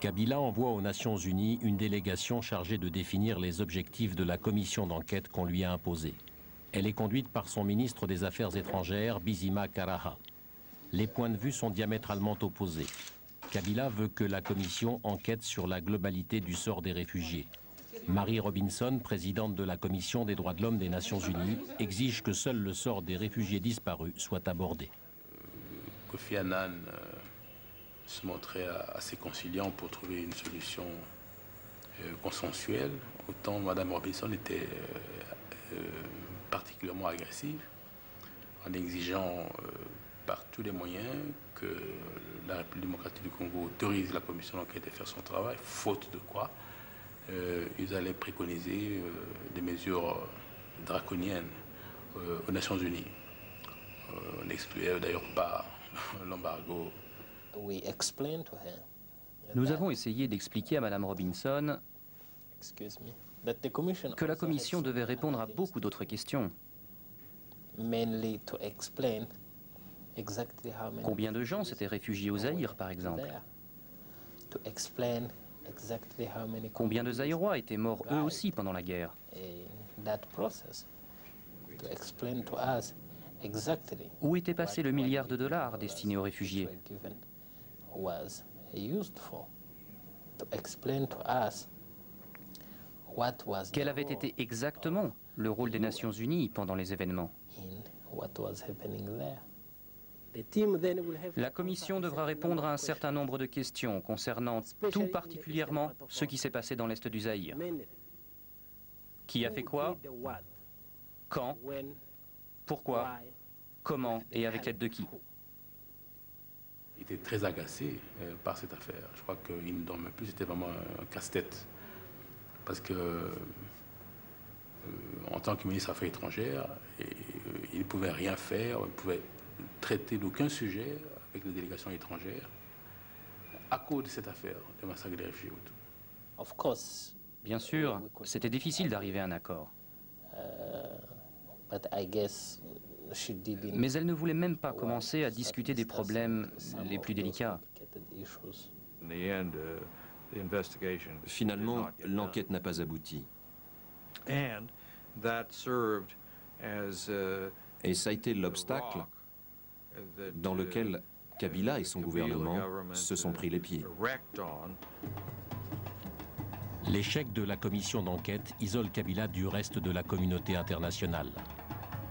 Kabila envoie aux Nations Unies une délégation chargée de définir les objectifs de la commission d'enquête qu'on lui a imposée. Elle est conduite par son ministre des Affaires étrangères, Bizima Karaha. Les points de vue sont diamétralement opposés. Kabila veut que la commission enquête sur la globalité du sort des réfugiés. Mary Robinson, présidente de la Commission des droits de l'homme des Nations Unies, exige que seul le sort des réfugiés disparus soit abordé. Kofi Annan se montrait assez conciliant pour trouver une solution consensuelle. Autant Mme Robinson était particulièrement agressive en exigeant par tous les moyens que la République démocratique du Congo autorise la commission d'enquête à faire son travail, faute de quoi ils allaient préconiser des mesures draconiennes aux Nations Unies. On n'excluait d'ailleurs pas l'embargo. Nous avons essayé d'expliquer à Mme Robinson que la Commission devait répondre à beaucoup d'autres questions. Combien de gens s'étaient réfugiés au Zaïre, par exemple? Combien de Zaïrois étaient morts eux aussi pendant la guerre? Où était passé le milliard de dollars destiné aux réfugiés? Quel avait été exactement le rôle des Nations Unies pendant les événements? La Commission devra répondre à un certain nombre de questions concernant tout particulièrement ce qui s'est passé dans l'Est du Zaïre. Qui a fait quoi? Quand? Pourquoi? Comment? Et avec l'aide de qui? Il était très agacé par cette affaire. Je crois qu'il ne dormait plus, c'était vraiment un casse-tête. Parce que, en tant que ministre des Affaires étrangères, il ne pouvait rien faire, il ne pouvait traiter d'aucun sujet avec les délégations étrangères à cause de cette affaire, des massacres des réfugiés hutus. Bien sûr, c'était difficile d'arriver à un accord. Mais elle ne voulait même pas commencer à discuter des problèmes les plus délicats. Finalement, l'enquête n'a pas abouti. Et ça a été l'obstacle dans lequel Kabila et son gouvernement se sont pris les pieds. L'échec de la commission d'enquête isole Kabila du reste de la communauté internationale.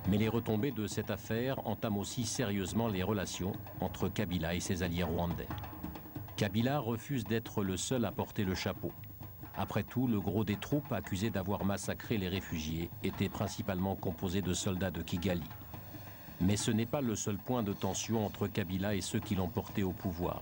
Mais les retombées de cette affaire entament aussi sérieusement les relations entre Kabila et ses alliés rwandais. Kabila refuse d'être le seul à porter le chapeau. Après tout, le gros des troupes accusées d'avoir massacré les réfugiés était principalement composé de soldats de Kigali. Mais ce n'est pas le seul point de tension entre Kabila et ceux qui l'ont porté au pouvoir.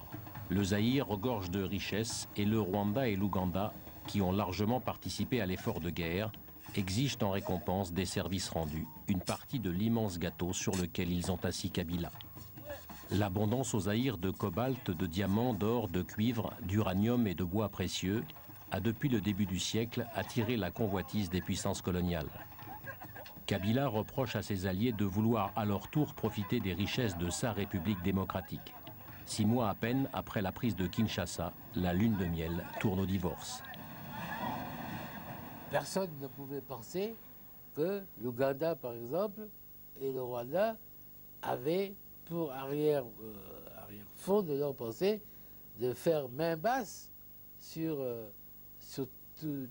Le Zaïre regorge de richesses et le Rwanda et l'Ouganda, qui ont largement participé à l'effort de guerre, exigent en récompense des services rendus une partie de l'immense gâteau sur lequel ils ont assis Kabila. L'abondance au Zaïre de cobalt, de diamants, d'or, de cuivre, d'uranium et de bois précieux a depuis le début du siècle attiré la convoitise des puissances coloniales. Kabila reproche à ses alliés de vouloir à leur tour profiter des richesses de sa République démocratique. 6 mois à peine après la prise de Kinshasa, la lune de miel tourne au divorce. Personne ne pouvait penser que l'Ouganda, par exemple, et le Rwanda avaient pour arrière-fond de leur pensée de faire main basse sur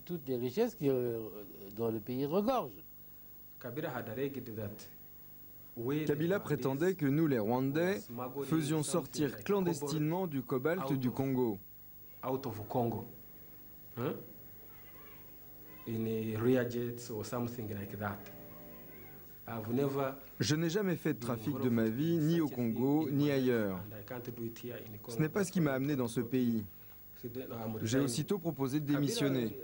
toutes les richesses dont le pays regorge. Kabila prétendait que nous, les Rwandais, faisions sortir clandestinement du cobalt du Congo. Je n'ai jamais fait de trafic de ma vie, ni au Congo, ni ailleurs. Ce n'est pas ce qui m'a amené dans ce pays. J'ai aussitôt proposé de démissionner.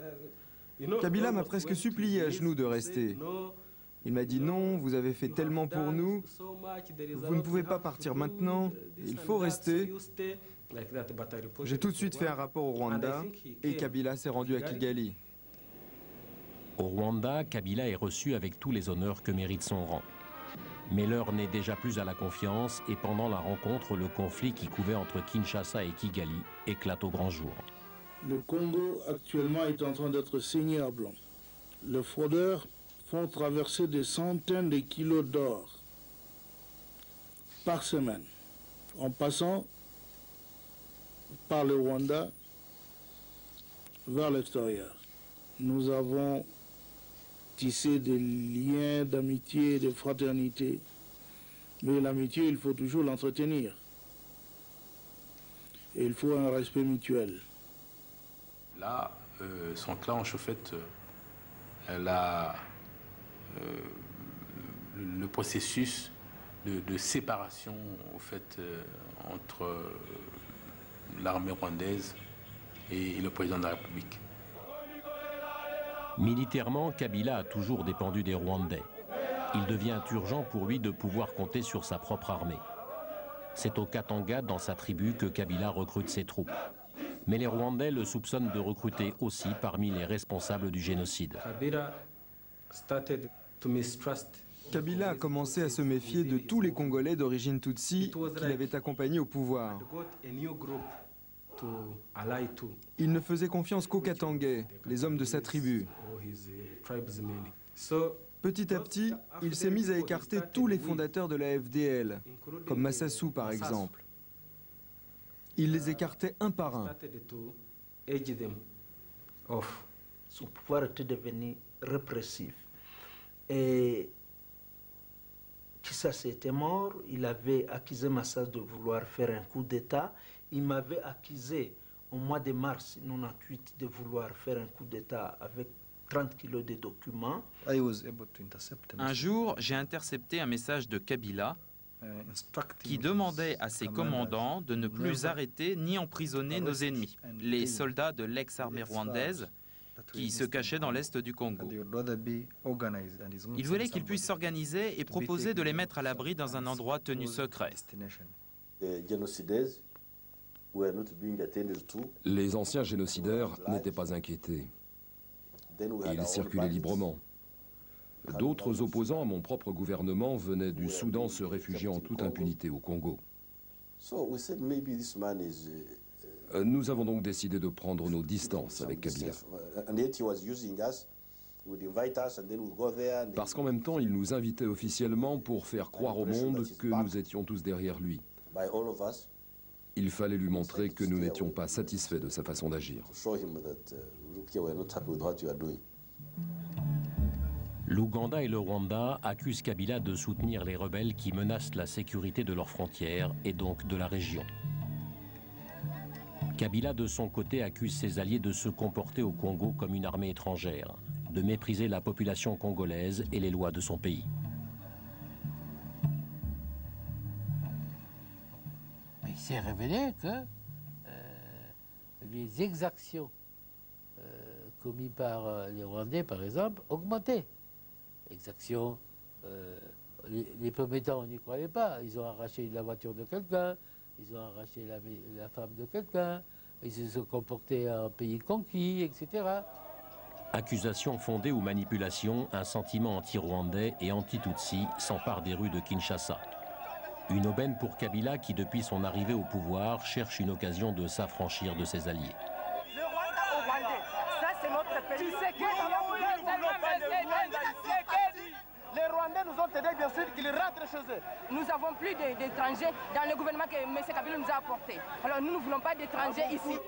Kabila m'a presque supplié à genoux de rester. Il m'a dit non, vous avez fait tellement pour nous, vous ne pouvez pas partir maintenant, il faut rester. J'ai tout de suite fait un rapport au Rwanda et Kabila s'est rendu à Kigali. Au Rwanda, Kabila est reçu avec tous les honneurs que mérite son rang. Mais l'heure n'est déjà plus à la confiance et pendant la rencontre, le conflit qui couvait entre Kinshasa et Kigali éclate au grand jour. Le Congo actuellement est en train d'être saigné à blanc. Les fraudeurs font traverser des centaines de kilos d'or par semaine, en passant par le Rwanda vers l'extérieur. Nous avons tissé des liens d'amitié et de fraternité, mais l'amitié, il faut toujours l'entretenir. Et il faut un respect mutuel. Là, s'enclenche au fait le processus de séparation au fait, entre l'armée rwandaise et le président de la République. Militairement, Kabila a toujours dépendu des Rwandais. Il devient urgent pour lui de pouvoir compter sur sa propre armée. C'est au Katanga, dans sa tribu, que Kabila recrute ses troupes. Mais les Rwandais le soupçonnent de recruter aussi parmi les responsables du génocide. Kabila a commencé à se méfier de tous les Congolais d'origine Tutsi qu'il avait accompagnés au pouvoir. Il ne faisait confiance qu'aux Katangais, les hommes de sa tribu. Petit à petit, il s'est mis à écarter tous les fondateurs de la FDL, comme Massassou par exemple. Il les écartait un par un. Son pouvoir était devenu répressif. Et Kisasa était mort, il avait accusé Massassou de vouloir faire un coup d'État. Il m'avait accusé au mois de mars 1998 de vouloir faire un coup d'État avec 30 kilos de documents. Un jour, j'ai intercepté un message de Kabila qui demandait à ses commandants de ne plus arrêter ni emprisonner nos ennemis, les soldats de l'ex-armée rwandaise qui se cachaient dans l'est du Congo. Il voulait qu'ils puissent s'organiser et proposer de les mettre à l'abri dans un endroit tenu secret. Les anciens génocidaires n'étaient pas inquiétés. Ils circulaient librement. D'autres opposants à mon propre gouvernement venaient du Soudan se réfugier en toute impunité au Congo. Nous avons donc décidé de prendre nos distances avec Kabila. Parce qu'en même temps, il nous invitait officiellement pour faire croire au monde que nous étions tous derrière lui. Il fallait lui montrer que nous n'étions pas satisfaits de sa façon d'agir. L'Ouganda et le Rwanda accusent Kabila de soutenir les rebelles qui menacent la sécurité de leurs frontières et donc de la région. Kabila, de son côté, accuse ses alliés de se comporter au Congo comme une armée étrangère, de mépriser la population congolaise et les lois de son pays. Il s'est révélé que les exactions commises par les Rwandais, par exemple, augmentaient. Exactions, les premiers temps, on n'y croyait pas. Ils ont arraché la voiture de quelqu'un, ils ont arraché la femme de quelqu'un, ils se sont comportés en pays conquis, etc. Accusations fondées ou manipulations, un sentiment anti-rwandais et anti-tutsi s'empare des rues de Kinshasa. Une aubaine pour Kabila qui, depuis son arrivée au pouvoir, cherche une occasion de s'affranchir de ses alliés. Le Rwanda au Rwandais, ça c'est notre pays. Les Rwandais nous ont aidés, bien sûr, qu'ils rentrent chez eux. Nous n'avons plus d'étrangers dans le gouvernement que M. Kabila nous a apporté. Alors nous ne voulons pas d'étrangers ici.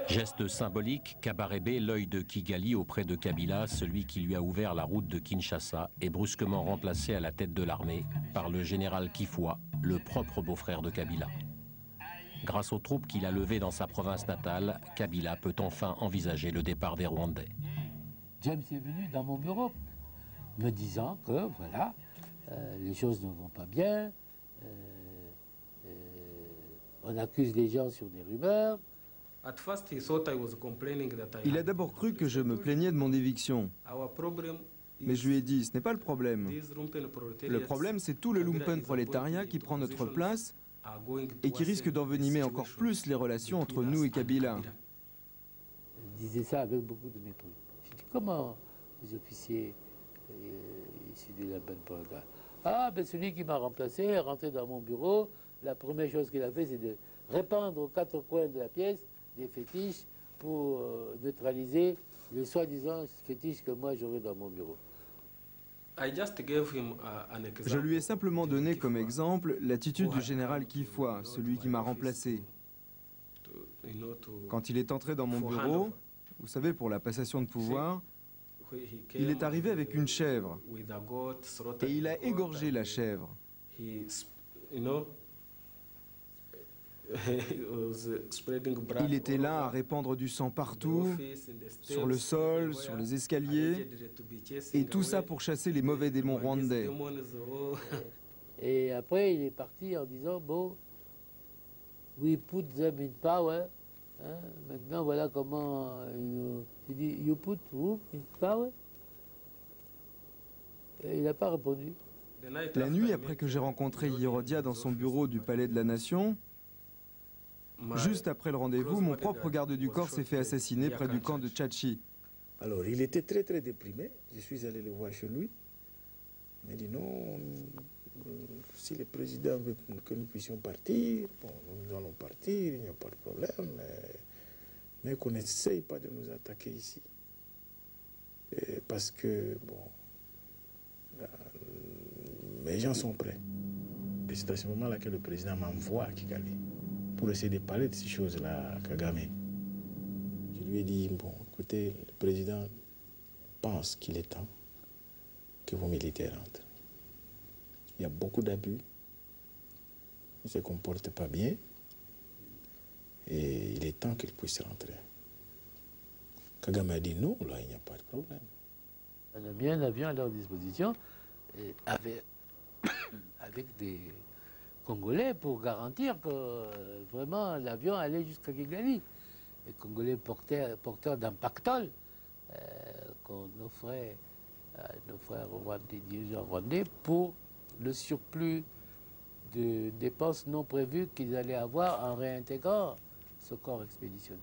Geste symbolique, Kabarebe, l'œil de Kigali auprès de Kabila, celui qui lui a ouvert la route de Kinshasa, est brusquement remplacé à la tête de l'armée par le général Kifwa, le propre beau-frère de Kabila. Grâce aux troupes qu'il a levées dans sa province natale, Kabila peut enfin envisager le départ des Rwandais. James est venu dans mon bureau me disant que voilà, les choses ne vont pas bien, On accuse les gens sur des rumeurs. Il a d'abord cru que je me plaignais de mon éviction. Mais je lui ai dit, ce n'est pas le problème. Le problème, c'est tout le lumpen prolétariat qui prend notre place et qui risque d'envenimer encore plus les relations entre nous et Kabila. Il disait ça avec beaucoup de mépris. J'ai dit, comment les officiers issus du lumpen prolétariat? Ah, ben celui qui m'a remplacé est rentré dans mon bureau. La première chose qu'il a fait, c'est de répandre aux quatre coins de la pièce des fétiches pour neutraliser les soi-disant fétiches que moi j'aurais dans mon bureau. Je lui ai simplement donné comme exemple l'attitude du général Kifoua, celui qui m'a remplacé. Quand il est entré dans mon bureau, vous savez, pour la passation de pouvoir, il est arrivé avec une chèvre et il a égorgé la chèvre. Il était là à répandre du sang partout, sur le sol, sur les escaliers, et tout ça pour chasser les mauvais démons rwandais. Et après, il est parti en disant, bon, we put them in power. Hein, maintenant, voilà comment il dit, you put who in power? Et il n'a pas répondu. La nuit, après que j'ai rencontré Yirodia dans son bureau du Palais de la Nation, juste après le rendez-vous, mon propre garde du corps s'est fait assassiner près du camp de Tchatchi. Alors, il était très très déprimé. Je suis allé le voir chez lui. Il m'a dit non, si le président veut que nous puissions partir, bon, nous allons partir, il n'y a pas de problème, mais qu'on n'essaye pas de nous attaquer ici. Et parce que, bon, mes gens sont prêts. Et c'est à ce moment-là que le président m'envoie à Kigali pour essayer de parler de ces choses-là à Kagame. Je lui ai dit, bon, écoutez, le président pense qu'il est temps que vos militaires rentrent. Il y a beaucoup d'abus, ils ne se comportent pas bien, et il est temps qu'ils puissent rentrer. Kagame a dit non, là, il n'y a pas de problème. On a mis un avion à leur disposition, et avec des Congolais pour garantir que vraiment l'avion allait jusqu'à Kigali. Les Congolais porteurs d'un pactole qu'on offrait à nos frères rwandais, dirigeants rwandais, pour le surplus de dépenses non prévues qu'ils allaient avoir en réintégrant ce corps expéditionnaire.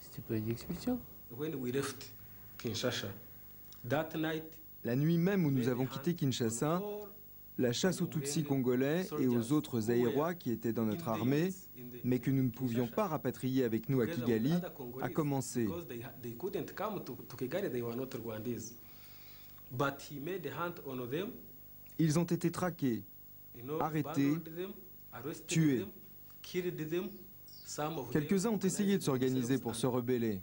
C'était pas une expulsion. La nuit même où nous avons quitté Kinshasa, la chasse aux Tutsis congolais et aux autres Zaïrois qui étaient dans notre armée, mais que nous ne pouvions pas rapatrier avec nous à Kigali, a commencé. Ils ont été traqués, arrêtés, tués. Quelques-uns ont essayé de s'organiser pour se rebeller.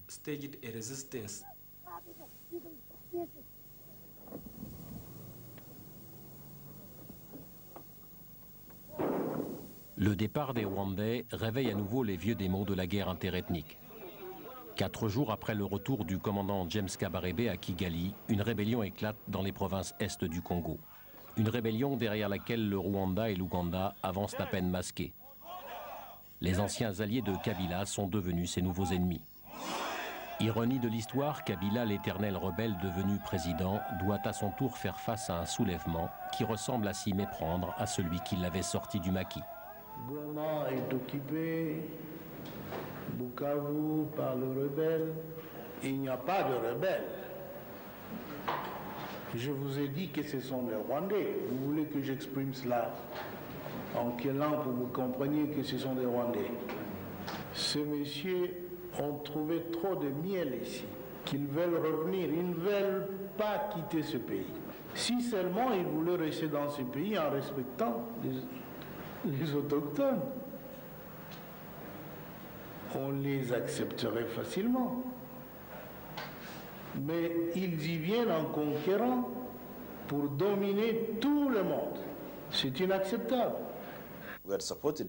Le départ des Rwandais réveille à nouveau les vieux démons de la guerre interethnique. 4 jours après le retour du commandant James Kabarebe à Kigali, une rébellion éclate dans les provinces est du Congo. Une rébellion derrière laquelle le Rwanda et l'Ouganda avancent à peine masqués. Les anciens alliés de Kabila sont devenus ses nouveaux ennemis. Ironie de l'histoire, Kabila, l'éternel rebelle devenu président, doit à son tour faire face à un soulèvement qui ressemble à s'y méprendre à celui qui l'avait sorti du maquis. Goma est occupé, Bukavu par le rebelle. Il n'y a pas de rebelle. Je vous ai dit que ce sont les Rwandais. Vous voulez que j'exprime cela en quelle langue pour que vous compreniez que ce sont des Rwandais? Ces messieurs ont trouvé trop de miel ici, qu'ils veulent revenir. Ils ne veulent pas quitter ce pays. Si seulement ils voulaient rester dans ce pays en respectant les autochtones, on les accepterait facilement. Mais ils y viennent en conquérant pour dominer tout le monde. C'est inacceptable.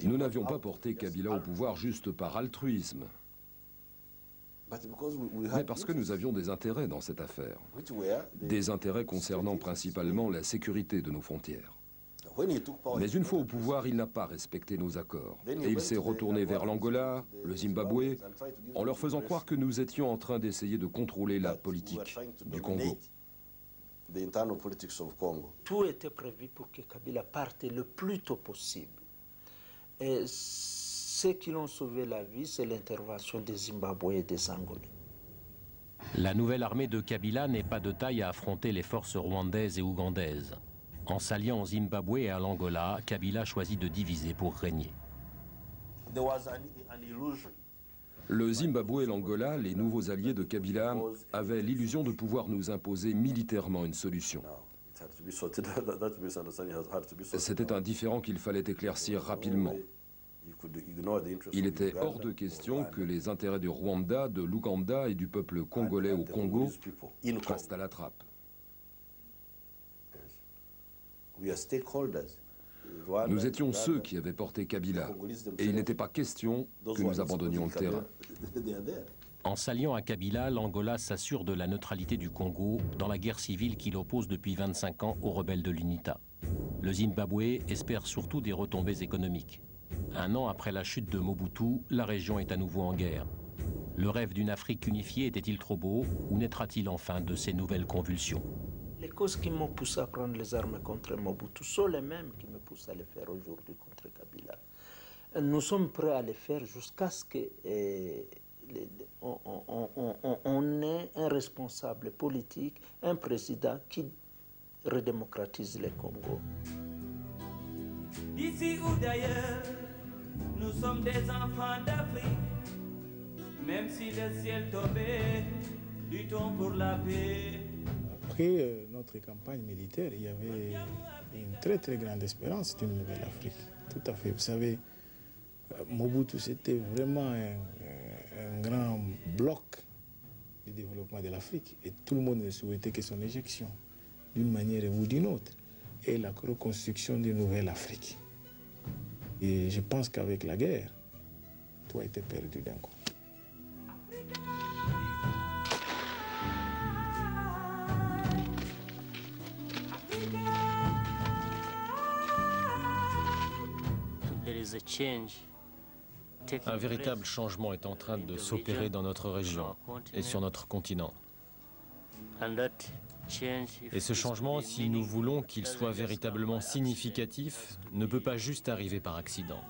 Nous n'avions pas porté Kabila au pouvoir juste par altruisme, mais parce que nous avions des intérêts dans cette affaire. Des intérêts concernant principalement la sécurité de nos frontières. Mais une fois au pouvoir, il n'a pas respecté nos accords. Et il s'est retourné vers l'Angola, le Zimbabwe, en leur faisant croire que nous étions en train d'essayer de contrôler la politique du Congo. Tout était prévu pour que Kabila parte le plus tôt possible. Et ceux qui l'ont sauvé la vie, c'est l'intervention des Zimbabwe et des Angolais. La nouvelle armée de Kabila n'est pas de taille à affronter les forces rwandaises et ougandaises. En s'alliant au Zimbabwe et à l'Angola, Kabila choisit de diviser pour régner. Le Zimbabwe et l'Angola, les nouveaux alliés de Kabila, avaient l'illusion de pouvoir nous imposer militairement une solution. C'était un différend qu'il fallait éclaircir rapidement. Il était hors de question que les intérêts du Rwanda, de l'Ouganda et du peuple congolais au Congo passent à la trappe. Nous étions ceux qui avaient porté Kabila, et il n'était pas question que nous abandonnions le terrain. En s'alliant à Kabila, l'Angola s'assure de la neutralité du Congo dans la guerre civile qui l'oppose depuis 25 ans aux rebelles de l'UNITA. Le Zimbabwe espère surtout des retombées économiques. Un an après la chute de Mobutu, la région est à nouveau en guerre. Le rêve d'une Afrique unifiée était-il trop beau ou naîtra-t-il enfin de ces nouvelles convulsions? Les causes qui m'ont poussé à prendre les armes contre Mobutu sont les mêmes qui me poussent à les faire aujourd'hui contre Kabila. Nous sommes prêts à les faire jusqu'à ce qu'on ait un responsable politique, un président qui redémocratise le Congo. D'ici ou d'ailleurs, nous sommes des enfants d'Afrique. Même si le ciel tombait, luttons pour la paix. Après notre campagne militaire, il y avait une très grande espérance d'une nouvelle Afrique. Tout à fait. Vous savez, Mobutu, c'était vraiment un grand bloc du développement de l'Afrique. Et tout le monde ne souhaitait que son éjection, d'une manière ou d'une autre, et la reconstruction d'une nouvelle Afrique. Et je pense qu'avec la guerre, tout a été perdu d'un coup. Un véritable changement est en train de s'opérer dans notre région et sur notre continent. Et ce changement, si nous voulons qu'il soit véritablement significatif, ne peut pas juste arriver par accident.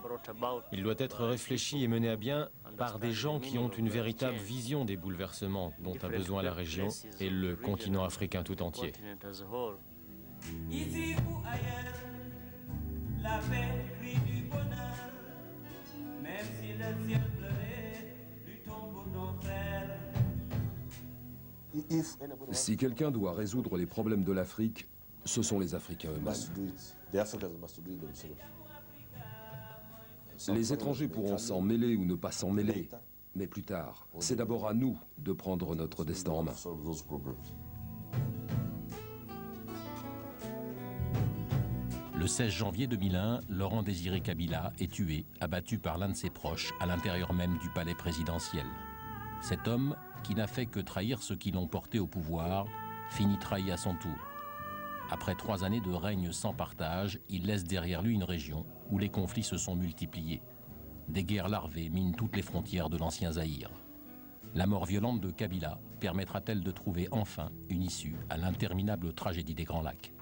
Il doit être réfléchi et mené à bien par des gens qui ont une véritable vision des bouleversements dont a besoin la région et le continent africain tout entier. Ici ou ailleurs, la paix crie du bonheur. Même si le ciel pleurait, luttons pour nos frères. Si quelqu'un doit résoudre les problèmes de l'Afrique, ce sont les Africains eux-mêmes. Les étrangers pourront s'en mêler ou ne pas s'en mêler, mais plus tard, c'est d'abord à nous de prendre notre destin en main. Le 16 janvier 2001, Laurent Désiré Kabila est tué, abattu par l'un de ses proches à l'intérieur même du palais présidentiel. Cet homme, qui n'a fait que trahir ceux qui l'ont porté au pouvoir, finit trahi à son tour. Après 3 années de règne sans partage, il laisse derrière lui une région où les conflits se sont multipliés. Des guerres larvées minent toutes les frontières de l'ancien Zaïre. La mort violente de Kabila permettra-t-elle de trouver enfin une issue à l'interminable tragédie des Grands Lacs ?